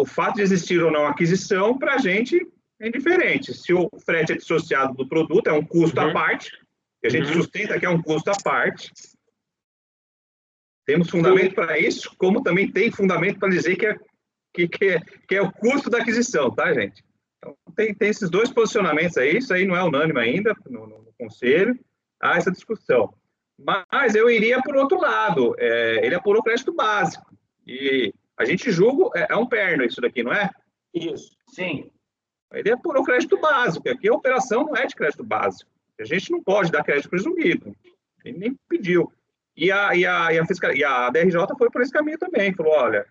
fato de existir ou não aquisição, para a gente, é indiferente. Se o frete é dissociado do produto, é um custo à parte, que a gente sustenta que é um custo à parte. Temos fundamento para isso, como também tem fundamento para dizer que é o custo da aquisição, tá, gente? Então, tem esses dois posicionamentos aí, isso aí não é unânime ainda no Conselho, há essa discussão. Mas eu iria por outro lado, ele apurou o crédito básico, e a gente julga, é um perno isso daqui, não é? Isso, sim. Ele apurou o crédito básico, aqui a operação não é de crédito básico, a gente não pode dar crédito presumido, ele nem pediu. E a DRJ foi por esse caminho também, falou, olha,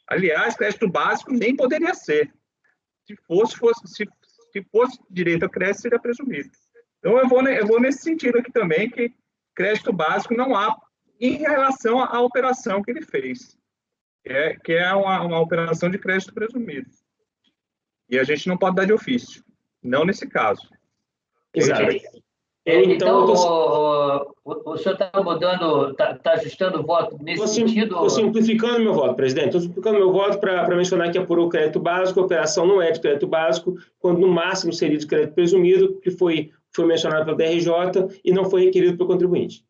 aliás, crédito básico nem poderia ser. Se fosse direito a crédito, seria presumido. Então, eu vou nesse sentido aqui também, que crédito básico não há em relação à operação que ele fez, que é uma operação de crédito presumido. E a gente não pode dar de ofício, não nesse caso. Exato. Então, o senhor está mudando, está ajustando o voto nesse sentido? Estou simplificando meu voto, presidente. Estou simplificando meu voto para mencionar que apurou o crédito básico, a operação não é de crédito básico, quando no máximo seria de crédito presumido, que foi mencionado pelo DRJ e não foi requerido pelo contribuinte.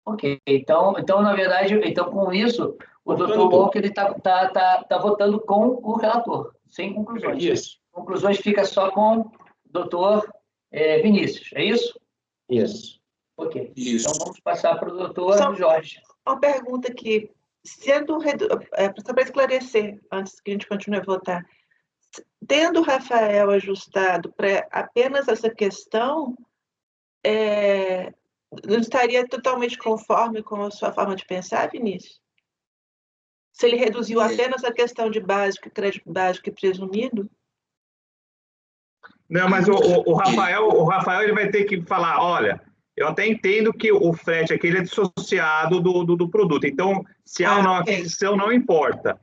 Ok, então na verdade, com isso, o doutor Walker está votando com o relator, sem conclusões. Isso. Conclusões fica só com o doutor Vinícius, é isso? Isso. Ok. Isso. Então vamos passar para o doutor Jorge. Uma pergunta aqui, só para esclarecer, antes que a gente continue a votar, tendo o Rafael ajustado para apenas essa questão, não estaria totalmente conforme com a sua forma de pensar, Vinícius? Se ele reduziu apenas a questão de básico, crédito básico e presumido? Não, mas o Rafael ele vai ter que falar, olha, eu até entendo que o frete aqui ele é dissociado do produto, então se há uma aquisição não importa.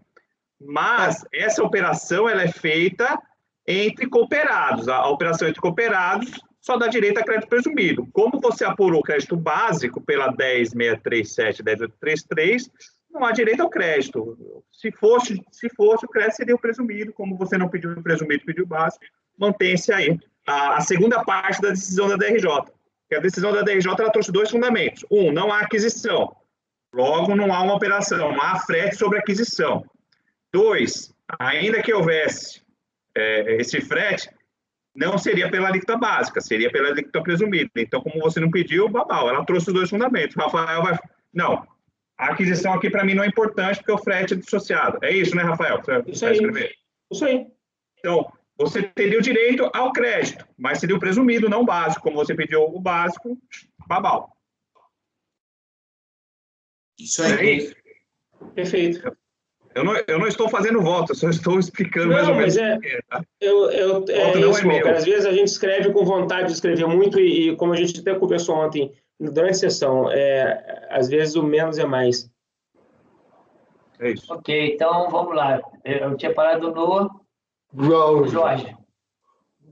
Mas essa operação ela é feita entre cooperados. A operação entre cooperados só dá direito a crédito presumido. Como você apurou o crédito básico pela 10.637, 10.833, não há direito ao crédito. Se fosse o crédito seria o presumido. Como você não pediu o presumido, pediu o básico, mantém-se aí a segunda parte da decisão da DRJ. Que a decisão da DRJ ela trouxe dois fundamentos. Um, não há aquisição. Logo, não há uma operação, não há frete sobre aquisição. 2, ainda que houvesse esse frete, não seria pela alíquota básica, seria pela alíquota presumida. Então, como você não pediu, babau, ela trouxe os dois fundamentos. O Rafael vai... Não, a aquisição aqui para mim não é importante porque o frete é dissociado. É isso, né, Rafael? Isso aí. Isso aí. Então, você teria o direito ao crédito, mas seria o presumido, não o básico. Como você pediu o básico, babau. Isso aí. É isso. Perfeito. Eu não estou fazendo voto, eu só estou explicando mais ou menos. Às vezes a gente escreve com vontade de escrever muito e como a gente até conversou ontem durante a sessão, às vezes o menos é mais. É isso. Ok, então vamos lá. Eu tinha parado no Jorge.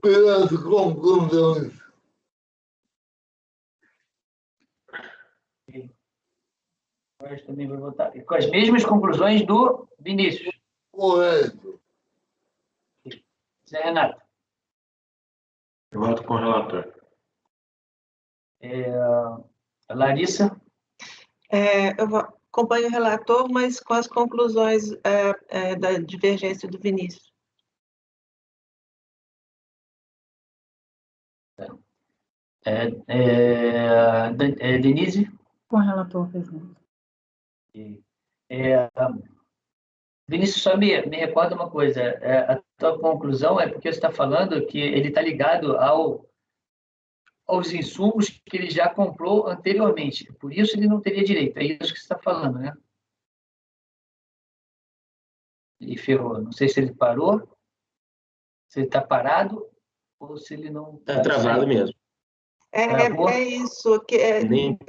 Pelas conclusões. Jorge também vai votar. Com as mesmas conclusões do Vinícius. Correto. Zé Renato. Eu voto com o relator. Larissa. Eu acompanho o relator, mas com as conclusões da divergência do Vinícius. Denise. Com o relator, presidente. Vinícius, só me recorda uma coisa. A tua conclusão é porque você está falando que ele está ligado aos insumos que ele já comprou anteriormente. Por isso ele não teria direito. É isso que você está falando, né? Ele ferrou. Não sei se ele parou, se ele está parado ou se ele não... Está travado mesmo. É isso, que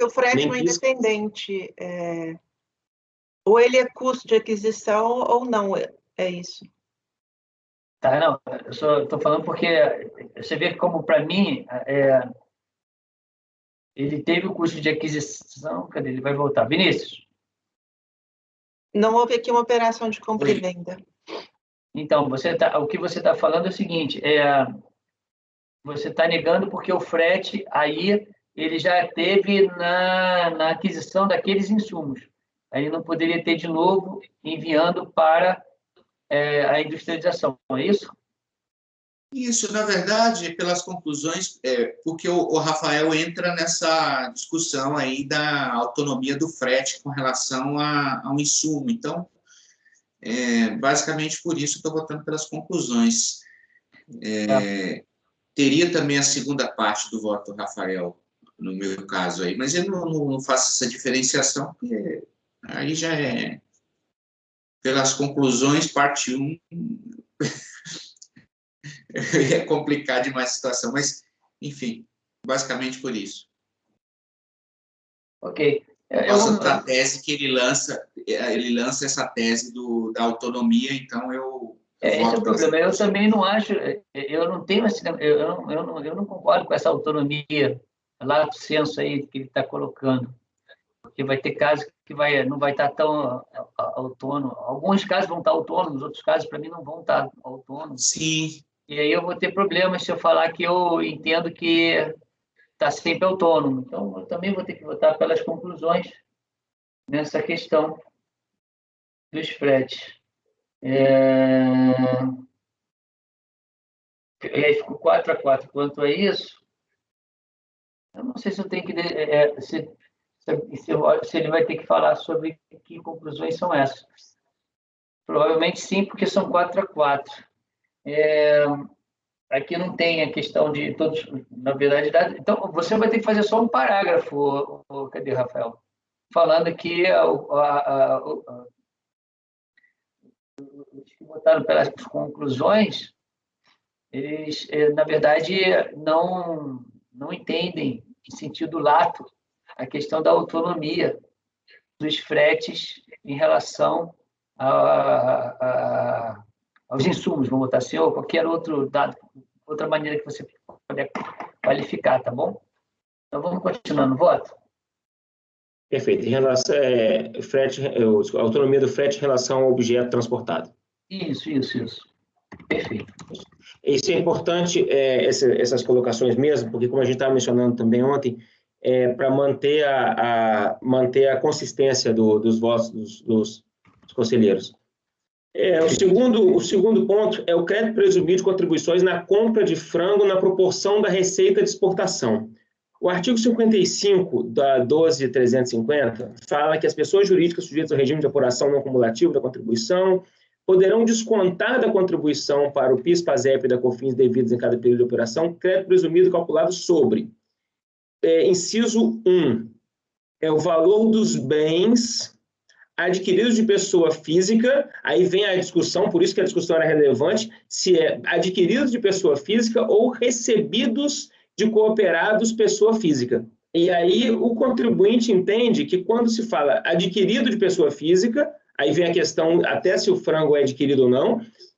o frete não é independente. Ou ele é custo de aquisição ou não, é isso. Tá, não, eu só estou falando porque você vê como, para mim, ele teve o custo de aquisição, cadê? Ele vai voltar. Vinícius? Não houve aqui uma operação de compra e venda. Então, o que você está falando é o seguinte, você está negando porque o frete aí ele já teve na aquisição daqueles insumos. Aí não poderia ter de novo enviando para a industrialização, não é isso? Isso, na verdade, pelas conclusões, porque o Rafael entra nessa discussão aí da autonomia do frete com relação a um insumo. Então, basicamente por isso estou votando pelas conclusões. Teria também a segunda parte do voto do Rafael, no meu caso aí, mas eu não faço essa diferenciação, porque aí já é pelas conclusões, parte 1, é complicar demais a situação, mas, enfim, basicamente por isso. Ok. Por causa da tese que ele lança essa tese da autonomia, então eu esse é o problema. Eu também não acho, eu não tenho eu não concordo com essa autonomia lato sensu aí que ele está colocando, porque vai ter casos que não vai estar tão autônomo. Alguns casos vão estar autônomos, outros casos para mim não vão estar autônomos. Sim. E aí eu vou ter problemas se eu falar que eu entendo que está sempre autônomo. Então eu também vou ter que votar pelas conclusões nessa questão dos fretes. E aí ficou 4-4. Quanto a isso, eu não sei se eu tenho que se ele vai ter que falar sobre que conclusões são essas. Provavelmente sim, porque são 4-4. Aqui não tem a questão de todos, na verdade. Então, você vai ter que fazer só um parágrafo, cadê, Rafael? Falando que os que votaram pelas conclusões, eles, na verdade, não entendem, em sentido lato, a questão da autonomia dos fretes em relação aos insumos, vamos botar assim, ou qualquer outro dado, outra maneira que você puder qualificar, tá bom? Então, vamos continuar no voto? Perfeito. Em relação a autonomia do frete em relação ao objeto transportado. Isso. Perfeito. Isso é importante, essas colocações mesmo, porque, como a gente estava mencionando também ontem, para manter a consistência dos votos dos conselheiros. O segundo ponto é o crédito presumido de contribuições na compra de frango na proporção da receita de exportação. O artigo 55 da 12.350 fala que as pessoas jurídicas sujeitas ao regime de apuração não cumulativo da contribuição poderão descontar da contribuição para o PIS, PASEP e da COFINS devidos em cada período de operação crédito presumido calculado sobre inciso 1, o valor dos bens adquiridos de pessoa física. Aí vem a discussão, por isso que a discussão era relevante, se é adquiridos de pessoa física ou recebidos de cooperados pessoa física. E aí o contribuinte entende que quando se fala adquirido de pessoa física, aí vem a questão até se o frango é adquirido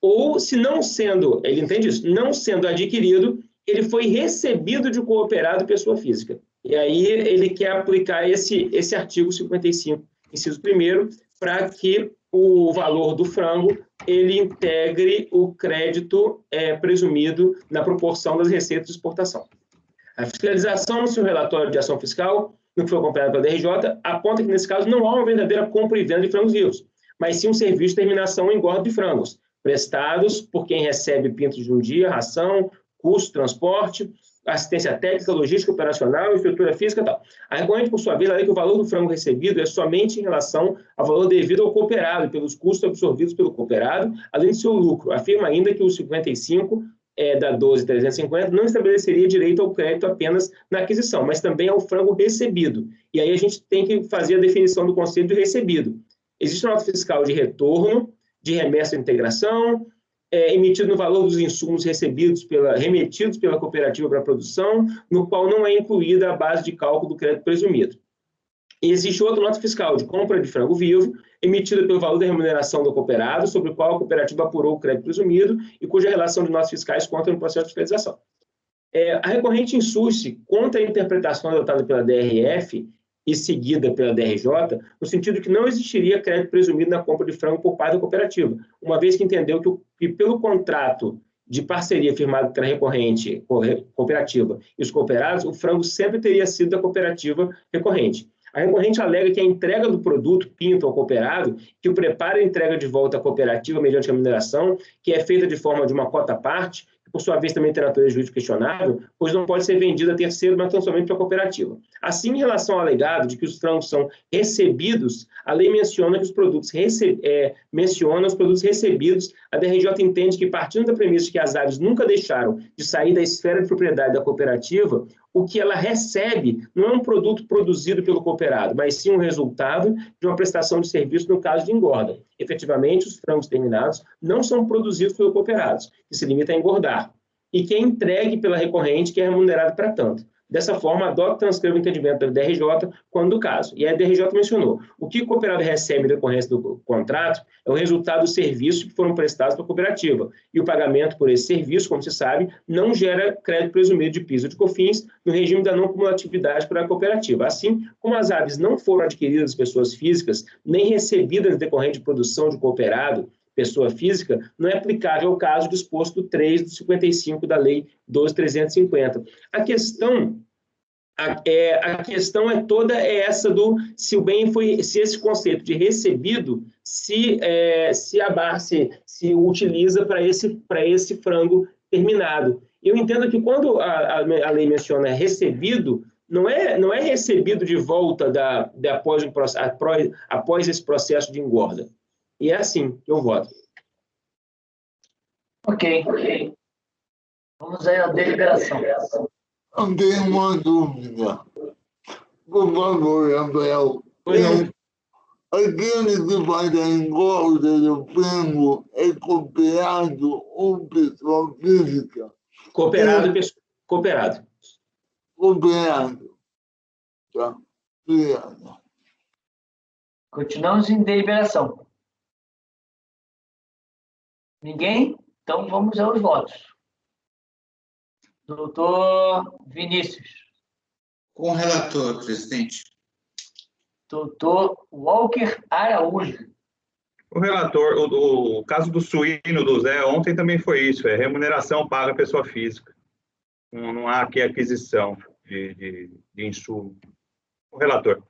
ou se não sendo, ele entende isso, não sendo adquirido, ele foi recebido de cooperado pessoa física. E aí ele quer aplicar esse artigo 55, inciso 1º, para que o valor do frango ele integre o crédito presumido na proporção das receitas de exportação. A fiscalização no seu relatório de ação fiscal, no que foi acompanhado pela DRJ, aponta que, nesse caso, não há uma verdadeira compra e venda de frangos vivos, mas sim um serviço de terminação e engorda de frangos, prestados por quem recebe pintos de um dia, ração, custo, transporte, assistência técnica, logística, operacional, estrutura física e tal. A recorrente, por sua vez, alega que o valor do frango recebido é somente em relação ao valor devido ao cooperado, pelos custos absorvidos pelo cooperado, além de seu lucro. Afirma ainda que o 55 da 12.350 não estabeleceria direito ao crédito apenas na aquisição, mas também ao frango recebido. E aí a gente tem que fazer a definição do conceito de recebido. Existe uma nota fiscal de retorno, de remessa de integração, emitido no valor dos insumos remetidos pela cooperativa para a produção, no qual não é incluída a base de cálculo do crédito presumido. E existe outra nota fiscal de compra de frango vivo, emitida pelo valor da remuneração do cooperado, sobre o qual a cooperativa apurou o crédito presumido e cuja relação de notas fiscais conta no processo de fiscalização. A recorrente insurge contra a interpretação adotada pela DRF e seguida pela DRJ, no sentido que não existiria crédito presumido na compra de frango por parte da cooperativa, uma vez que entendeu que pelo contrato de parceria firmado pela recorrente cooperativa e os cooperados, o frango sempre teria sido da cooperativa recorrente. A recorrente alega que a entrega do produto pinto ao cooperado, que o preparo e entrega de volta à cooperativa mediante remuneração, que é feita de forma de uma cota à parte, que por sua vez também tem natureza jurídica questionável, pois não pode ser vendida a terceiro, mas tão somente para a cooperativa. Assim, em relação ao alegado de que os frangos são recebidos, a lei menciona que os produtos recebidos. A DRJ entende que, partindo da premissa de que as aves nunca deixaram de sair da esfera de propriedade da cooperativa, o que ela recebe não é um produto produzido pelo cooperado, mas sim um resultado de uma prestação de serviço no caso de engorda. Efetivamente, os frangos terminados não são produzidos pelos cooperados, que se limita a engordar, e que é entregue pela recorrente, que é remunerado para tanto. Dessa forma, adota e transcreve o entendimento da DRJ quando do caso. E a DRJ mencionou, o que o cooperado recebe na decorrência do contrato é o resultado dos serviços que foram prestados para a cooperativa. E o pagamento por esse serviço, como se sabe, não gera crédito presumido de PIS ou de COFINS no regime da não cumulatividade para a cooperativa. Assim, como as aves não foram adquiridas das pessoas físicas, nem recebidas decorrente de produção de cooperado, pessoa física, não é aplicável ao caso disposto do 3 do 55 da Lei 12.350. A questão é toda essa do se o bem foi, se esse conceito de recebido se utiliza para esse frango terminado. Eu entendo que quando a lei menciona recebido, não é recebido de volta após esse processo de engorda. E é assim que eu voto. Ok. Vamos aí à deliberação. Eu tenho uma dúvida. Por favor, Abel. Pois não. Aquele que faz a engorda do frango é cooperado ou pessoa física? Cooperado. Cooperado. Tá. Obrigado. Continuamos em deliberação. Ninguém? Então vamos aos votos. Doutor Vinícius. Com o relator, presidente. Doutor Walker Araújo. O relator, o caso do suíno do Zé ontem também foi isso, é remuneração paga à pessoa física. Não há aqui aquisição de insumo. O relator.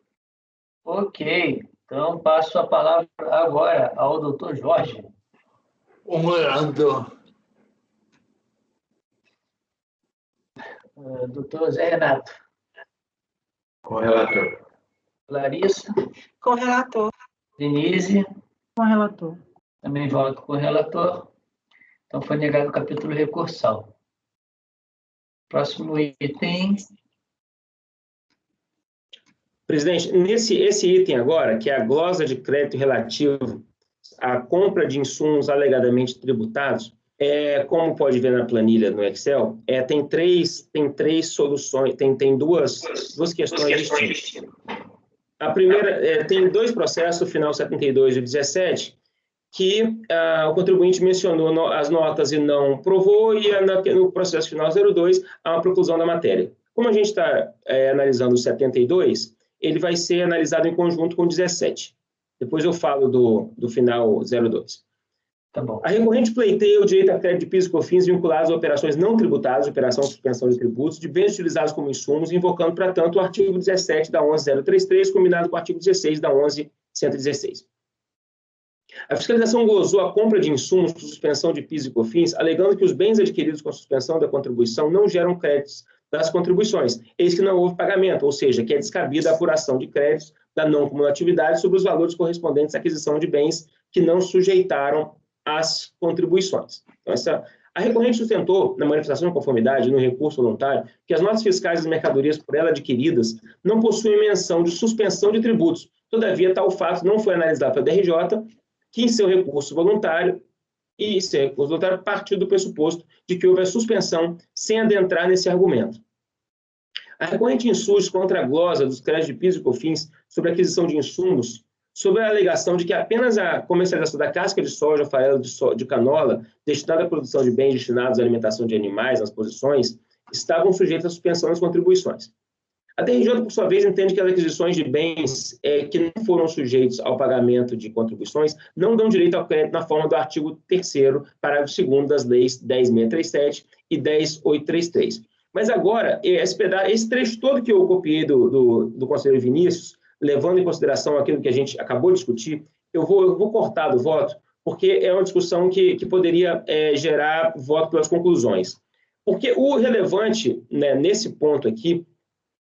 Ok. Então passo a palavra agora ao doutor Jorge. Relator. Doutor Zé Renato. Com o relator. Larissa. Com o relator. Denise. Com o relator. Também voto com o relator. Então foi negado o capítulo recursal. Próximo item. Presidente, esse item agora, que é a glosa de crédito relativo à compra de insumos alegadamente tributados, como pode ver na planilha no Excel, tem três soluções, tem duas questões distintas. A primeira, tem dois processos, o final 72 e 17, que o contribuinte mencionou as notas e não provou, e no processo final 02 há uma preclusão da matéria. Como a gente está analisando o 72, ele vai ser analisado em conjunto com o 17. Depois eu falo do final 02. Tá bom. A recorrente pleiteia o direito a crédito de PIS e COFINS vinculados a operações não tributáveis, operação de suspensão de tributos, de bens utilizados como insumos, invocando, para tanto, o artigo 17 da 11.033, combinado com o artigo 16 da 11.116. A fiscalização glosou a compra de insumos por suspensão de PIS e COFINS, alegando que os bens adquiridos com a suspensão da contribuição não geram créditos das contribuições, eis que não houve pagamento, ou seja, que é descabida a apuração de créditos da não cumulatividade sobre os valores correspondentes à aquisição de bens que não sujeitaram as contribuições. Então, a recorrente sustentou, na manifestação de conformidade, no recurso voluntário, que as notas fiscais das mercadorias por ela adquiridas não possuem menção de suspensão de tributos. Todavia, tal fato não foi analisado pela DRJ, que em seu recurso voluntário partiu do pressuposto de que houve a suspensão sem adentrar nesse argumento. A recorrente insurge contra a glosa dos créditos de PIS e COFINS sobre a aquisição de insumos, sobre a alegação de que apenas a comercialização da casca de soja, farelo de canola, destinada à produção de bens destinados à alimentação de animais nas posições, estavam sujeitas à suspensão das contribuições. A DRJ, por sua vez, entende que as aquisições de bens que não foram sujeitos ao pagamento de contribuições não dão direito ao crédito na forma do artigo 3º, parágrafo 2º das leis 10.637 e 10.833. Mas agora, esse trecho todo que eu copiei do conselheiro Vinícius, levando em consideração aquilo que a gente acabou de discutir, eu vou cortar do voto, porque é uma discussão que poderia gerar voto pelas conclusões. Porque o relevante, né, nesse ponto aqui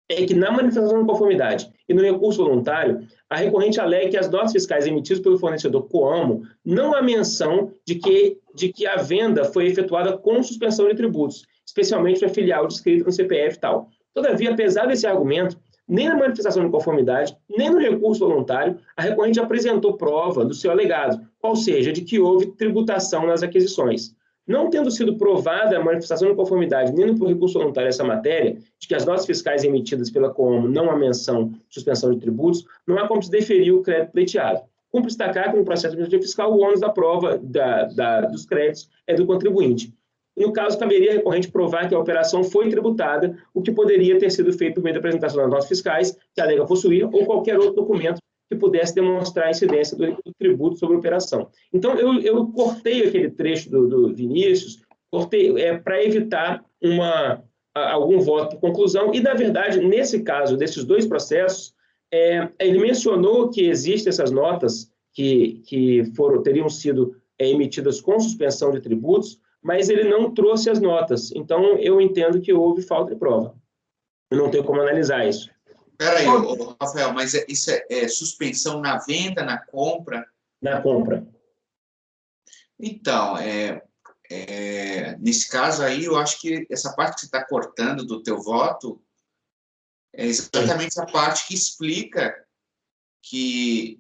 é que na manifestação de conformidade e no recurso voluntário, a recorrente alega que as notas fiscais emitidas pelo fornecedor Coamo não há menção de que a venda foi efetuada com suspensão de tributos, especialmente para filial descrita no CPF e tal. Todavia, apesar desse argumento, nem na manifestação de conformidade, nem no recurso voluntário, a recorrente apresentou prova do seu alegado, qual seja, de que houve tributação nas aquisições. Não tendo sido provada a manifestação de conformidade, nem por recurso voluntário essa matéria, de que as notas fiscais emitidas pela Coamo não há menção de suspensão de tributos, não há como se deferir o crédito pleiteado. Cumpre destacar que no processo administrativo fiscal o ônus da prova dos créditos é do contribuinte. No caso, caberia ao recorrente provar que a operação foi tributada, o que poderia ter sido feito por meio da apresentação das notas fiscais, que alega possuir, ou qualquer outro documento que pudesse demonstrar a incidência do tributo sobre a operação. Então, eu cortei aquele trecho do Vinícius, para evitar algum voto por conclusão, e, na verdade, nesse caso, desses dois processos, ele mencionou que existem essas notas que teriam sido emitidas com suspensão de tributos, mas ele não trouxe as notas. Então, eu entendo que houve falta de prova. Eu não tenho como analisar isso. Espera aí, Rafael, mas isso é suspensão na venda, na compra? Na compra. Então, nesse caso aí, eu acho que essa parte que você está cortando do teu voto é exatamente a parte que explica que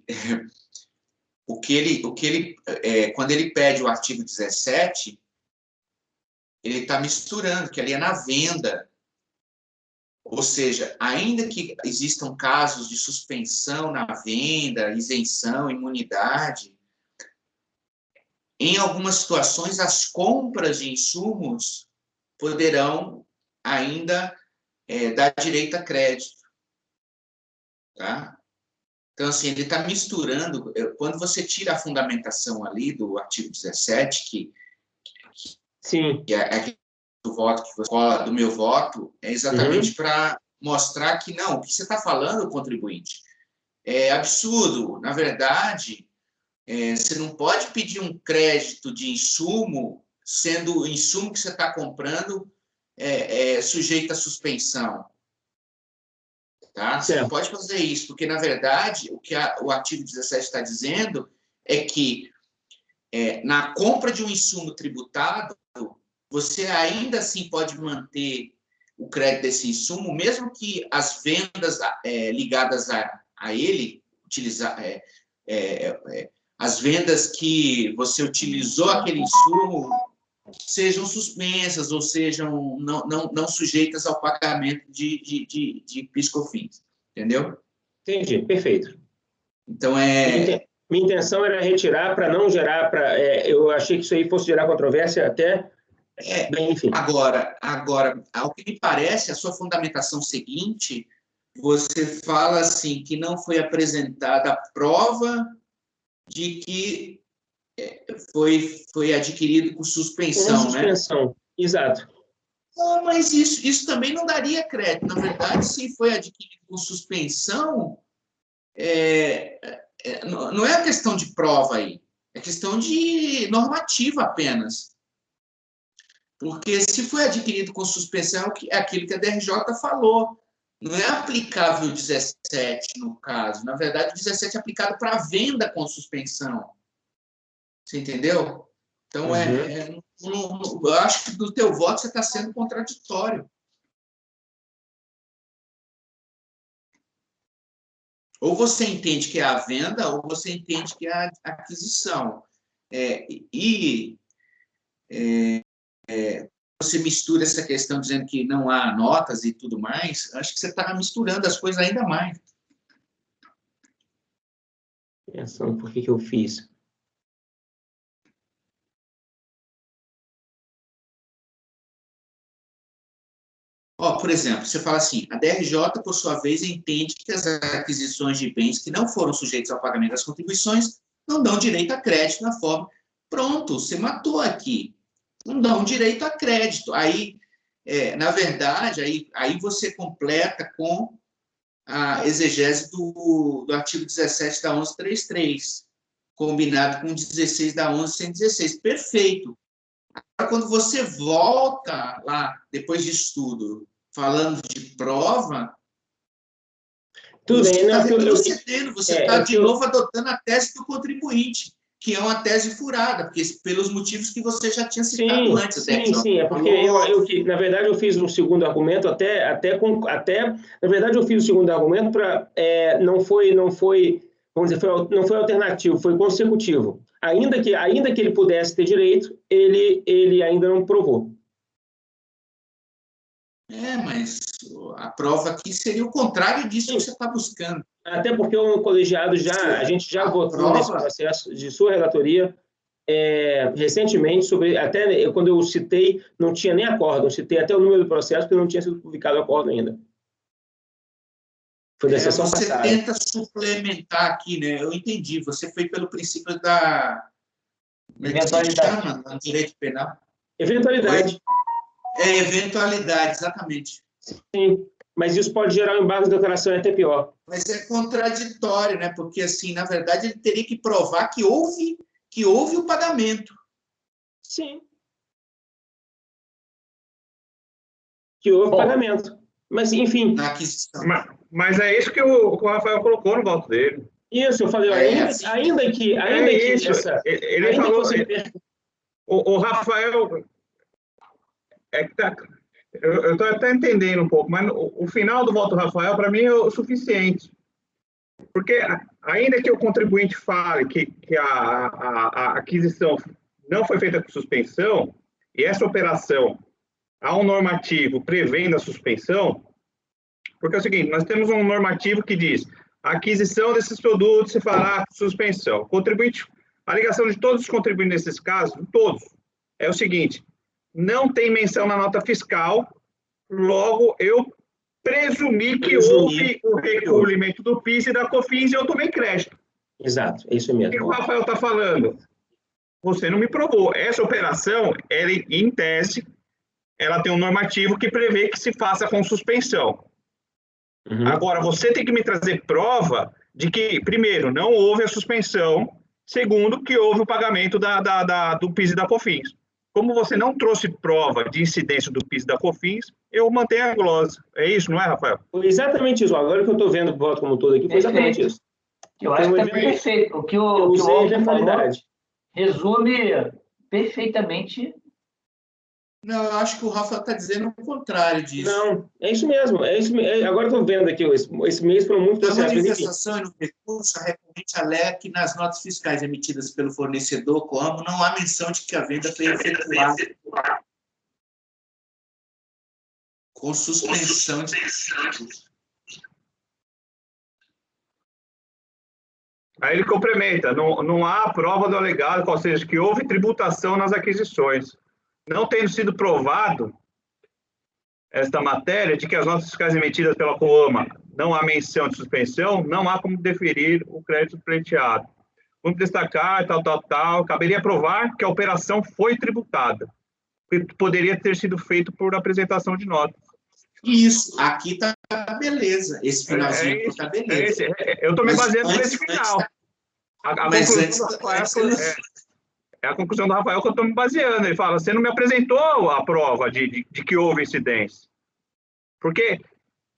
quando ele pede o artigo 17, ele está misturando, que ali é na venda. Ou seja, ainda que existam casos de suspensão na venda, isenção, imunidade, em algumas situações, as compras de insumos poderão ainda dar direito a crédito. Tá? Então, assim, ele está misturando. Quando você tira a fundamentação ali do artigo 17, Sim. que é do voto que você fala, do meu voto, é exatamente para mostrar que não, o que você está falando, contribuinte, é absurdo. Na verdade, você não pode pedir um crédito de insumo, sendo o insumo que você está comprando sujeito à suspensão. Tá? Você não pode fazer isso, porque, na verdade, o que o artigo 17 está dizendo é que na compra de um insumo tributado, você ainda assim pode manter o crédito desse insumo, mesmo que as vendas ligadas a ele, as vendas que você utilizou aquele insumo sejam suspensas ou sejam não sujeitas ao pagamento de PIS/COFINS. Entendeu? Entendi, perfeito. Então, minha intenção era retirar para não gerar... eu achei que isso aí fosse gerar controvérsia até... Bem, enfim. Agora, ao que me parece, a sua fundamentação seguinte, você fala assim, que não foi apresentada a prova de que foi adquirido com suspensão, com suspensão, né? Exato. Não, mas isso também não daria crédito. Na verdade, se foi adquirido com suspensão, não é a questão de prova aí, é questão de normativa apenas. Porque se foi adquirido com suspensão, é aquilo que a DRJ falou. Não é aplicável o 17, no caso. Na verdade, o 17 é aplicado para venda com suspensão. Você entendeu? Então, eu acho que do teu voto você está sendo contraditório. Ou você entende que é a venda, ou você entende que é a aquisição. Você mistura essa questão dizendo que não há notas e tudo mais, acho que você está misturando as coisas ainda mais. Pensando por que eu fiz. Por exemplo, você fala assim, a DRJ, por sua vez, entende que as aquisições de bens que não foram sujeitos ao pagamento das contribuições não dão direito a crédito na forma. Pronto, você matou aqui. Não dão direito a crédito. Aí, na verdade, aí você completa com a exegese do artigo 17 da 1133, combinado com 16 da 1116. Perfeito. Agora, quando você volta lá, depois disso tudo, falando de prova, tudo você está retrocedendo, você está de novo adotando a tese do contribuinte, que é uma tese furada, porque pelos motivos que você já tinha citado antes. Sim, é porque na verdade eu fiz um segundo argumento na verdade eu fiz o segundo argumento para não foi vamos dizer, não foi alternativo, foi consecutivo. Ainda que ele pudesse ter direito, ele ainda não provou. Mas a prova aqui seria o contrário disso que você está buscando. Até porque o colegiado a gente já votou nesse processo de sua relatoria recentemente, até quando eu citei, não tinha nem acórdão, citei até o número do processo, porque não tinha sido publicado o acórdão ainda. Foi da sessão passada. Você tenta suplementar aqui, né? Eu entendi, você foi pelo princípio da eventualidade. No direito penal. Eventualidade. Eventualidade, exatamente. Sim, mas isso pode gerar um embargo de declaração, é até pior. Mas é contraditório, né? Porque, assim, na verdade, ele teria que provar que houve o pagamento. Sim. Que houve pagamento. Mas, enfim... Na aquisição. Mas é isso que o Rafael colocou no voto dele. Isso, eu falei, ainda que ele falou... O Rafael... eu estou até entendendo um pouco, mas o final do voto do Rafael, para mim, é o suficiente. Porque, ainda que o contribuinte fale que a aquisição não foi feita com suspensão, e essa operação há um normativo prevendo a suspensão, porque é o seguinte, nós temos um normativo que diz a aquisição desses produtos se fará com suspensão. A alegação de todos os contribuintes nesses casos, todos, é o seguinte: não tem menção na nota fiscal, logo eu presumi que houve o recolhimento do PIS e da COFINS e eu tomei crédito. Exato, é isso mesmo. O que o Rafael está falando? Você não me provou. Essa operação, ela, em tese, ela tem um normativo que prevê que se faça com suspensão. Uhum. Agora, você tem que me trazer prova de que, primeiro, não houve a suspensão, segundo, que houve o pagamento do PIS e da COFINS. Como você não trouxe prova de incidência do PIS e da COFINS, eu mantenho a glosa. É isso, não é, Rafael? Foi exatamente isso. Agora que eu estou vendo o voto como um todo aqui, foi exatamente isso. Eu acho que está perfeito. O que o Walter falou resume perfeitamente. Não, eu acho que o Rafa está dizendo o contrário disso. Não, é isso mesmo. Agora estou vendo aqui, esse mês foram muito processos. A manifestação e no recurso, a recorrente alega que nas notas fiscais emitidas pelo fornecedor Coamo não há menção de que a venda foi efetuada com suspensão de... Aí ele complementa, não há prova do alegado, ou seja, que houve tributação nas aquisições. Não tendo sido provado esta matéria de que as notas fiscais emitidas pela Coama não há menção de suspensão, não há como deferir o crédito pleiteado. Vamos destacar, caberia provar que a operação foi tributada, que poderia ter sido feito por apresentação de notas. Isso, aqui está beleza, esse finalzinho aqui está beleza. Eu estou me baseando nesse final. É a conclusão do Rafael que eu estou me baseando. Ele fala, você não me apresentou a prova de que houve incidência. Porque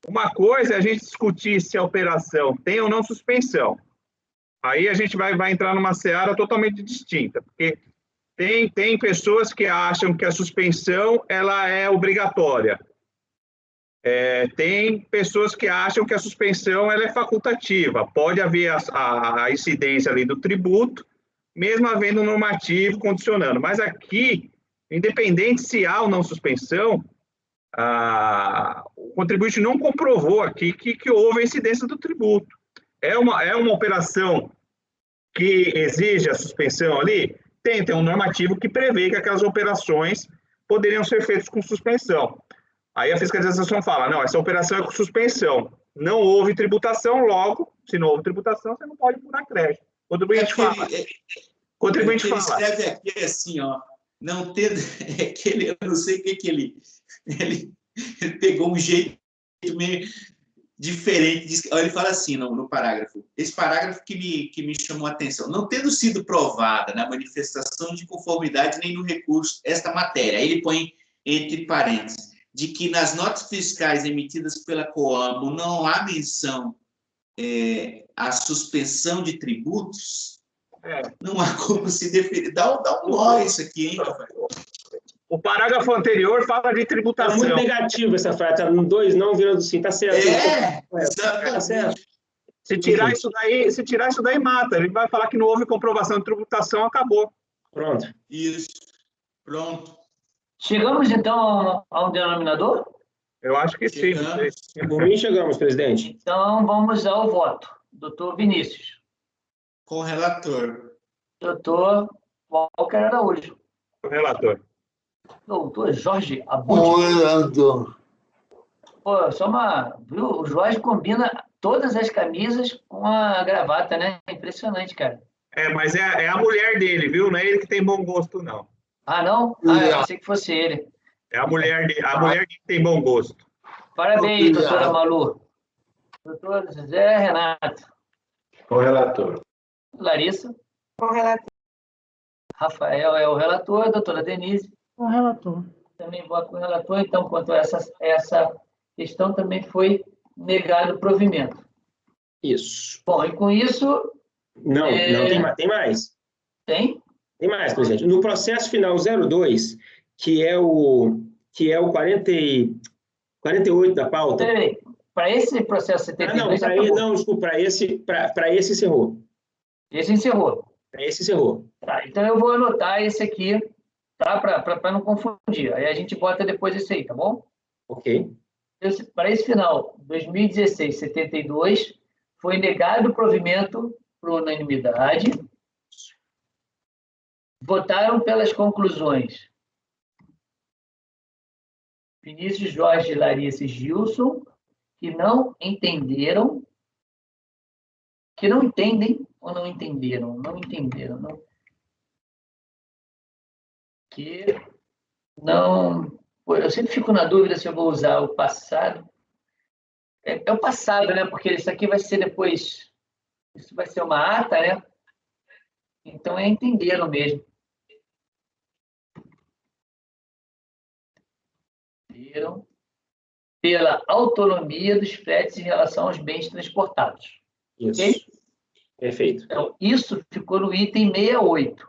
uma coisa é a gente discutir se a operação tem ou não suspensão. Aí a gente vai entrar numa seara totalmente distinta. Porque tem pessoas que acham que a suspensão ela é obrigatória. Tem pessoas que acham que a suspensão ela é facultativa. Pode haver a incidência ali do tributo, mesmo havendo um normativo condicionando. Mas aqui, independente se há ou não suspensão, o contribuinte não comprovou aqui que houve a incidência do tributo. É uma operação que exige a suspensão ali? Tem um normativo que prevê que aquelas operações poderiam ser feitas com suspensão. Aí a fiscalização fala, não, essa operação é com suspensão. Não houve tributação, logo, se não houve tributação, você não pode furar crédito. O contribuinte fala. Contribuinte fala. Ele escreve aqui assim, ó, não ter, eu não sei o que ele pegou um jeito meio diferente. Ele fala assim no parágrafo. Esse parágrafo que me chamou a atenção. Não tendo sido provada na manifestação de conformidade nem no recurso esta matéria. Aí ele põe entre parênteses de que nas notas fiscais emitidas pela Coamo não há menção à suspensão de tributos. Não há como se definir. Dá um nó isso aqui, hein, Rafael? O parágrafo anterior fala de tributação. É muito negativo essa frase. Tá no 2, não virando sim. Tá certo. Exatamente. Tá certo. Se tirar isso daí, mata. Ele vai falar que não houve comprovação de tributação, acabou. Pronto. Isso. Pronto. Chegamos, então, a um denominador? Eu acho que sim. Por mim, chegamos, presidente. Então, vamos ao voto. Doutor Vinícius. Com o relator. Doutor Walker Araújo. O relator. Doutor Jorge Com Abud. o relator. Pô, viu? O Jorge combina todas as camisas com a gravata, né? Impressionante, cara. Mas é a mulher dele, viu? Não é ele que tem bom gosto, não. Ah, não? Ah, eu pensei que fosse ele. É a mulher dele que tem bom gosto. Parabéns, doutora Malu. Doutor José Renato. Com o relator. Larissa. Com o relator. Rafael é o relator. Doutora Denise. Com o relator. Também voto com o relator. Então, quanto a essa questão, também foi negado o provimento. Isso. Bom, e com isso... Não, tem mais. Tem? Tem mais, presidente. No processo final 02, que é o 48 da pauta... Peraí, para esse processo 72... desculpa, para esse encerrou. Esse encerrou. Para esse encerrou. Tá, então eu vou anotar esse aqui, tá? Para não confundir. Aí a gente bota depois esse aí, tá bom? Ok. Para esse final, 2016-72, foi negado o provimento por unanimidade. Votaram pelas conclusões Vinícius, Jorge, Larissa e Gilson, que não entenderam, que não entendem ou não entenderam? Não entenderam, não. Que não... Eu sempre fico na dúvida se eu vou usar o passado. É o passado, né? Porque isso aqui vai ser depois... Isso vai ser uma ata, né? Então, entenderam mesmo. Entenderam pela autonomia dos fretes em relação aos bens transportados. Isso. Okay? Perfeito. Então, isso ficou no item 68,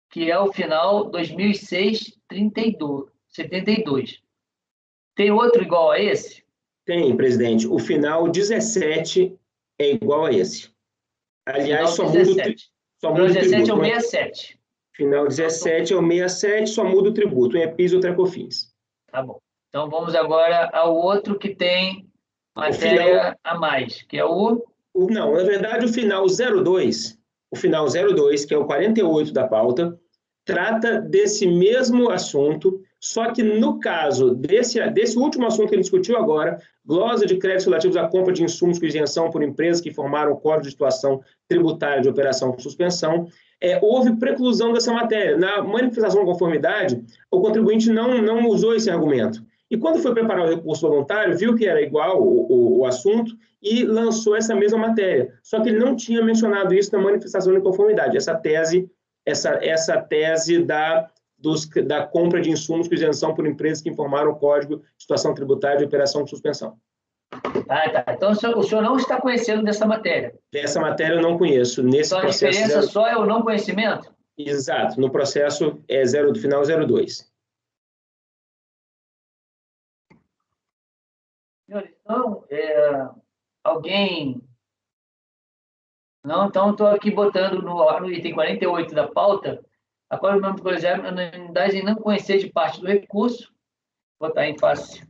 que é o final 2006-72. Tem outro igual a esse? Tem, presidente. O final 17 é igual a esse. Aliás, só muda o tributo. Final 17 é o 67. Final 17 é o 67, só muda o tributo. Um é PIS e outro é COFINS. Tá bom. Então, vamos agora ao outro que tem matéria a mais, que é Não, na verdade, o final 02, que é o 48 da pauta, trata desse mesmo assunto, só que no caso desse último assunto que ele discutiu agora, glosa de créditos relativos à compra de insumos com isenção por empresas que formaram o Código de Situação Tributária de Operação com Suspensão, houve preclusão dessa matéria. Na manifestação de conformidade, o contribuinte não usou esse argumento. E quando foi preparar o recurso voluntário, viu que era igual o assunto e lançou essa mesma matéria. Só que ele não tinha mencionado isso na manifestação de conformidade, essa tese da compra de insumos com isenção por empresas que informaram o Código de Situação Tributária de Operação com Suspensão. Tá. Então, o senhor não está conhecendo dessa matéria? Dessa matéria eu não conheço. Nesse então, processo, a diferença só é o não conhecimento? Exato. No processo do final 02. Senhores, então, alguém... Não, então estou aqui botando no item 48 da pauta, agora o nome do colegiado, unanimidade em não conhecer de parte do recurso, botar em face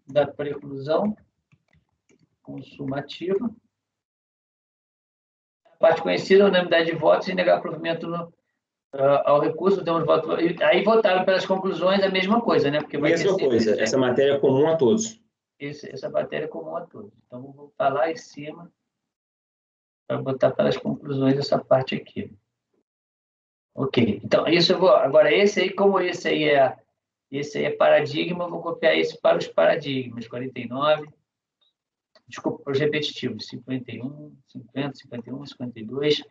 da preclusão consumativa. A parte conhecida, unanimidade de votos e negar provimento ao recurso, temos voto. Aí votaram pelas conclusões a mesma coisa, né? Porque vai mesma coisa, essa matéria é comum a todos. Essa matéria é comum a todos. Então, vou voltar lá em cima para botar pelas conclusões essa parte aqui. Ok. Então, isso eu vou... Agora, esse aí, como esse aí é paradigma, eu vou copiar esse para os paradigmas. 49... Desculpa, os repetitivos. 51, 50, 51, 52,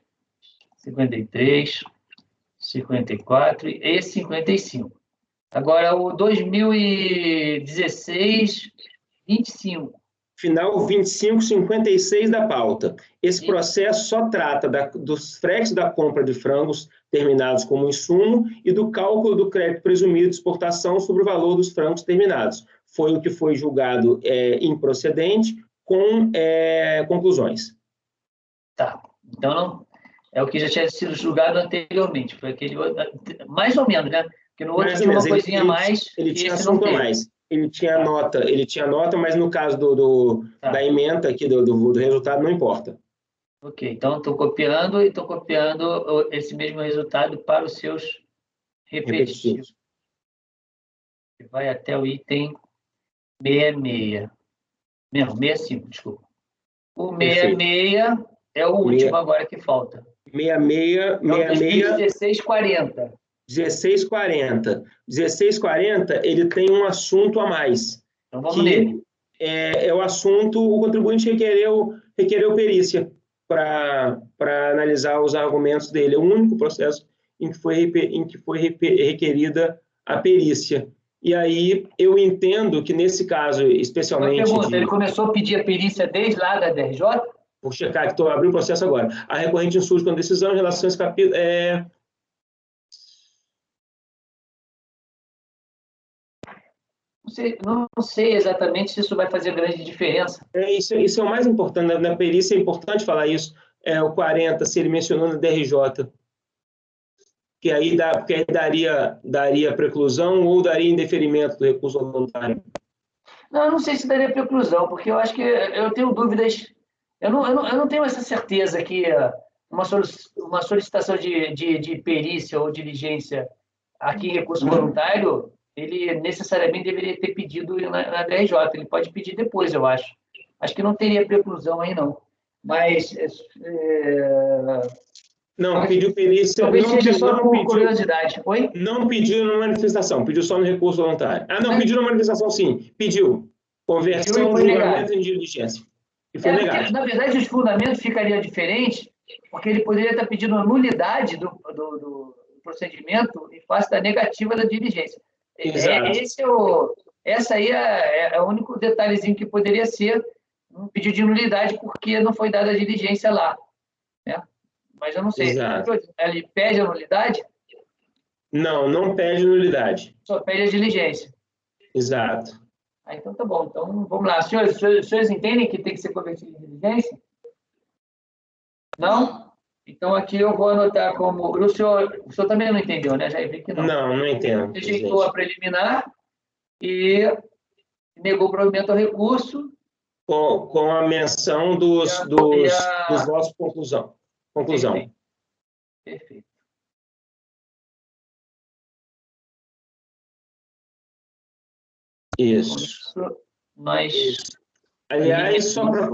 53, 54 e 55. Agora, o 2016... 25. Final 2556 da pauta. Esse processo só trata dos fretes da compra de frangos terminados como insumo e do cálculo do crédito presumido de exportação sobre o valor dos frangos terminados. Foi o que foi julgado improcedente com conclusões. Tá. Então, não, é o que já tinha sido julgado anteriormente. Foi aquele... Mais ou menos, né? Porque no outro tinha uma coisinha a mais. Ele tinha assunto a mais. Ele tinha nota, mas no caso da ementa aqui, do resultado, não importa. Ok, então estou copiando esse mesmo resultado para os seus repetitivos. Vai até o item 66. Não, 65, desculpa. O 66 é o último agora que falta. 1640. 1640, ele tem um assunto a mais. Então vamos nele. É o assunto, o contribuinte requereu perícia para analisar os argumentos dele. É o único processo em que foi requerida a perícia. E aí eu entendo que nesse caso, especialmente... Uma pergunta, ele começou a pedir a perícia desde lá da DRJ? Vou checar, que estou abrindo o processo agora. A recorrente insurge com a decisão em relação a esse capítulo... Não sei exatamente se isso vai fazer grande diferença. Isso é o mais importante. Na perícia é importante falar isso. O 40, se ele mencionou na DRJ. Que aí daria preclusão ou daria indeferimento do recurso voluntário? Não sei se daria preclusão, porque eu acho que eu tenho dúvidas. Eu não tenho essa certeza que uma solicitação de perícia ou diligência aqui em recurso voluntário, ele necessariamente deveria ter pedido na DRJ. Ele pode pedir depois, eu acho. Acho que não teria preclusão aí, não. Mas... Não, pediu perícia... Talvez seja só por curiosidade. Oi? Não pediu na manifestação, pediu só no recurso voluntário. Pediu na manifestação, sim. Pediu. Conversão do julgamento em diligência. E foi negado. Na verdade, os fundamentos ficariam diferentes, porque ele poderia estar pedindo a nulidade do procedimento em face da negativa da diligência. Essa aí é o único detalhezinho que poderia ser um pedido de nulidade, porque não foi dada a diligência lá. Né? Mas eu não sei. Exato. Ele pede a nulidade? Não pede nulidade. Só pede a diligência. Exato. Então tá bom. Então vamos lá. Os senhores entendem que tem que ser convertido em diligência? Não? Então aqui eu vou anotar como... O senhor também não entendeu, né? Já vi que não. Não entendo. Rejeitou a preliminar e negou o provimento ao recurso. Com a menção dos votos de conclusão. Perfeito. Isso. Nós... Aliás, só para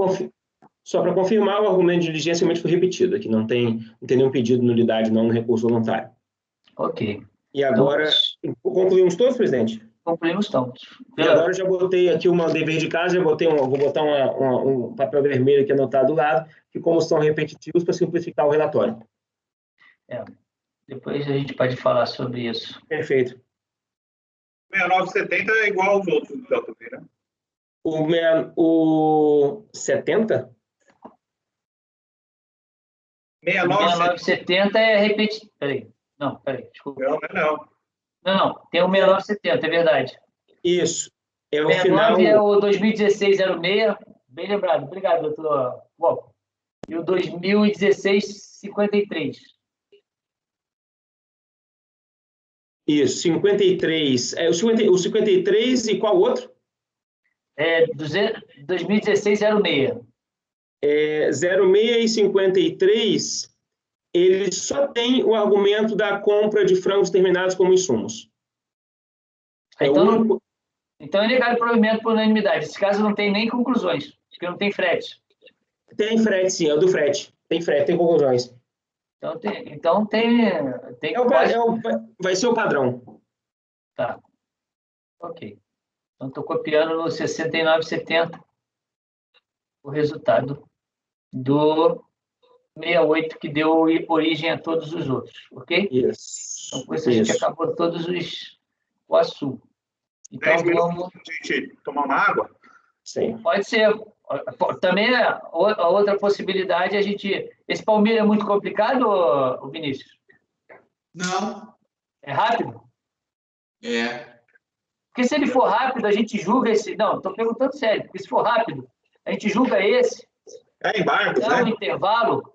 confirmar, o argumento de diligência realmente foi repetido, aqui não tem nenhum pedido de nulidade não no recurso voluntário. Ok. E agora, concluímos todos, presidente? Concluímos todos. E agora eu já botei aqui um dever de casa, vou botar um papel vermelho aqui anotado do lado, que como são repetitivos, para simplificar o relatório. Depois a gente pode falar sobre isso. Perfeito. 6970 é igual aos outros do Delta V, né? O 70? 6970 é repetido. Peraí, desculpa. Não, tem o 6970, é verdade. Isso. É o 69 final... é o 2016-06, bem lembrado. Obrigado, doutor. Bom, e o 2016-53. Isso, 53. O 53 e qual outro? 2016-06. 06 e 53, ele só tem o argumento da compra de frangos terminados como insumos. Então é negado o provimento por unanimidade. Nesse caso não tem nem conclusões, porque não tem frete. Tem frete, sim, é o do frete. Tem frete, tem conclusões. Então tem vai ser o padrão. Tá. Ok. Então, estou copiando no 6970 o resultado do 68, que deu origem a todos os outros, ok? Isso. Então, com isso a gente acabou todos o assunto. Então, 10 minutos para a gente tomar uma água? Sim. Pode ser. Também a outra possibilidade é a gente... Esse Palmira é muito complicado, Vinícius? Não. É rápido? Porque se ele for rápido, a gente julga esse... Não, estou perguntando sério. Porque se for rápido, a gente julga esse É embargo, Dá um né? intervalo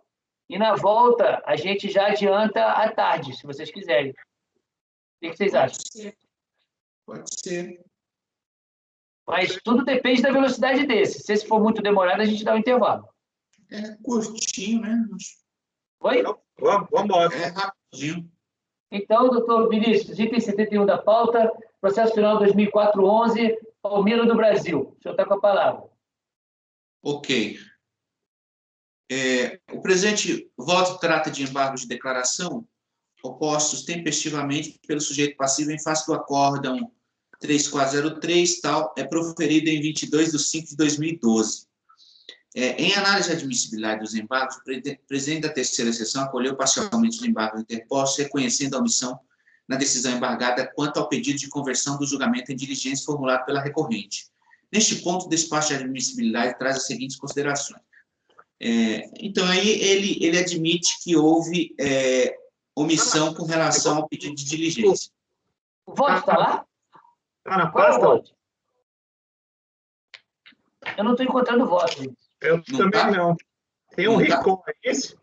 e na volta a gente já adianta à tarde, se vocês quiserem. O que vocês acham? Pode ser. Mas tudo depende da velocidade desse. Se esse for muito demorado, a gente dá um intervalo. É curtinho, né? Oi? Vamos embora. É rapidinho. Então, doutor Vinícius, item 71 da pauta, processo final 2004-11, Palmira do Brasil. O senhor está com a palavra. Ok. O presente voto trata de embargos de declaração opostos tempestivamente pelo sujeito passivo em face do acórdão 3403, tal, proferido em 22/5/2012. Em análise de admissibilidade dos embargos, o presidente da terceira sessão acolheu parcialmente os embargos interpostos, reconhecendo a omissão na decisão embargada quanto ao pedido de conversão do julgamento em diligência formulado pela recorrente. Neste ponto, o despacho de admissibilidade traz as seguintes considerações. Então, aí ele admite que houve omissão com relação ao pedido de diligência. O voto está lá? Está na Qual é o pasta? voto? Eu não estou encontrando o voto, gente. Eu Não também tá? não. Tem um Não tá? Ricom, é isso?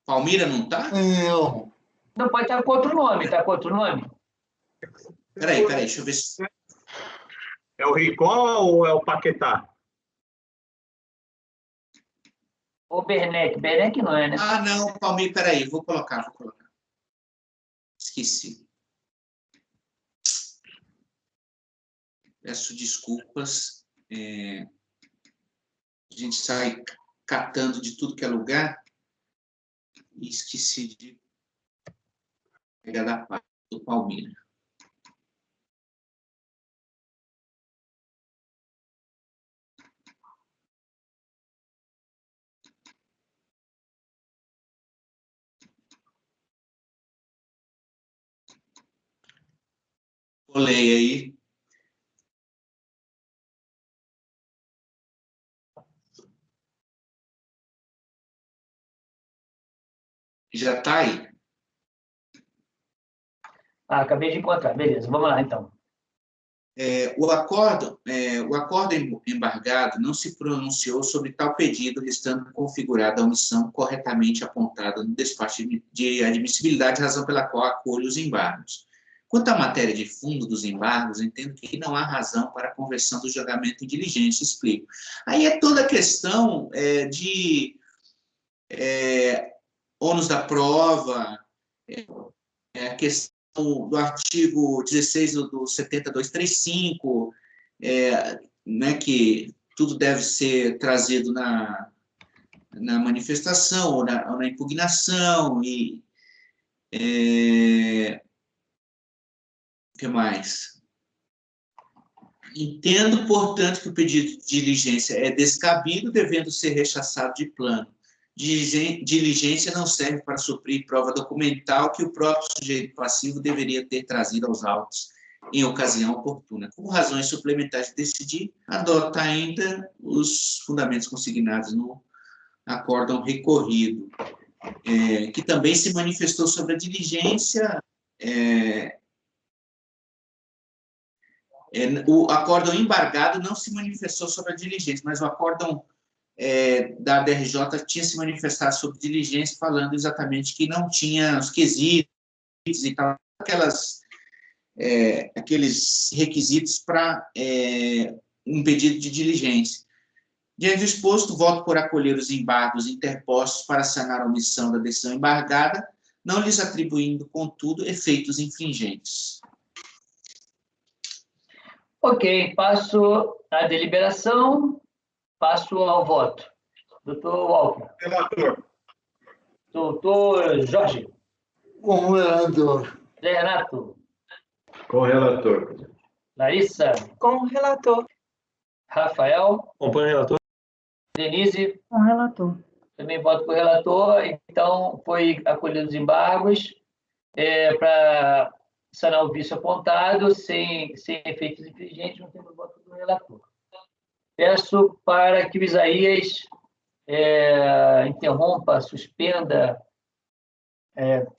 Palmira não está? Eu. Não, pode estar com outro nome. Está com outro nome? Peraí, deixa eu ver se... É o Ricom ou é o Paquetá? Ou Bernec. Bernec não é, né? Ah, não, Palmira, peraí, vou colocar. Esqueci. Peço desculpas. A gente sai catando de tudo que é lugar e esqueci de pegar da parte do Palmira. Olhei aí. Já está aí. Ah, acabei de encontrar. Beleza, vamos lá, então. O acordo embargado não se pronunciou sobre tal pedido, restando configurada a omissão corretamente apontada no despacho de admissibilidade, razão pela qual acolho os embargos. Quanto à matéria de fundo dos embargos, entendo que não há razão para a conversão do julgamento em diligência, explico. Aí é toda a questão de ônus da prova, a questão do artigo 16 do 70.235, né, que tudo deve ser trazido na manifestação ou na impugnação, e o que mais? Entendo, portanto, que o pedido de diligência é descabido, devendo ser rechaçado de plano. Diligência não serve para suprir prova documental que o próprio sujeito passivo deveria ter trazido aos autos em ocasião oportuna. Como razões suplementares de decidir, adota ainda os fundamentos consignados no acórdão recorrido, que também se manifestou sobre a diligência. O acórdão embargado não se manifestou sobre a diligência, mas o acórdão da DRJ tinha se manifestado sobre diligência, falando exatamente que não tinha os quesitos e tal, aqueles requisitos para um pedido de diligência. Diante do exposto, voto por acolher os embargos interpostos para sanar a omissão da decisão embargada, não lhes atribuindo, contudo, efeitos infringentes. Ok, passo à deliberação. Passo ao voto. Doutor Walker. Relator. Doutor Jorge. Com relator. Renato. Com relator. Larissa. Com relator. Rafael. Acompanho o relator. Denise. Com relator. Também voto com o relator. Então, foi acolhido os embargos para sanar o vício apontado, sem efeitos infringentes, não temos voto do relator. Peço para que o Isaías interrompa, suspenda,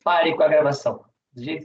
pare com a gravação. Do jeito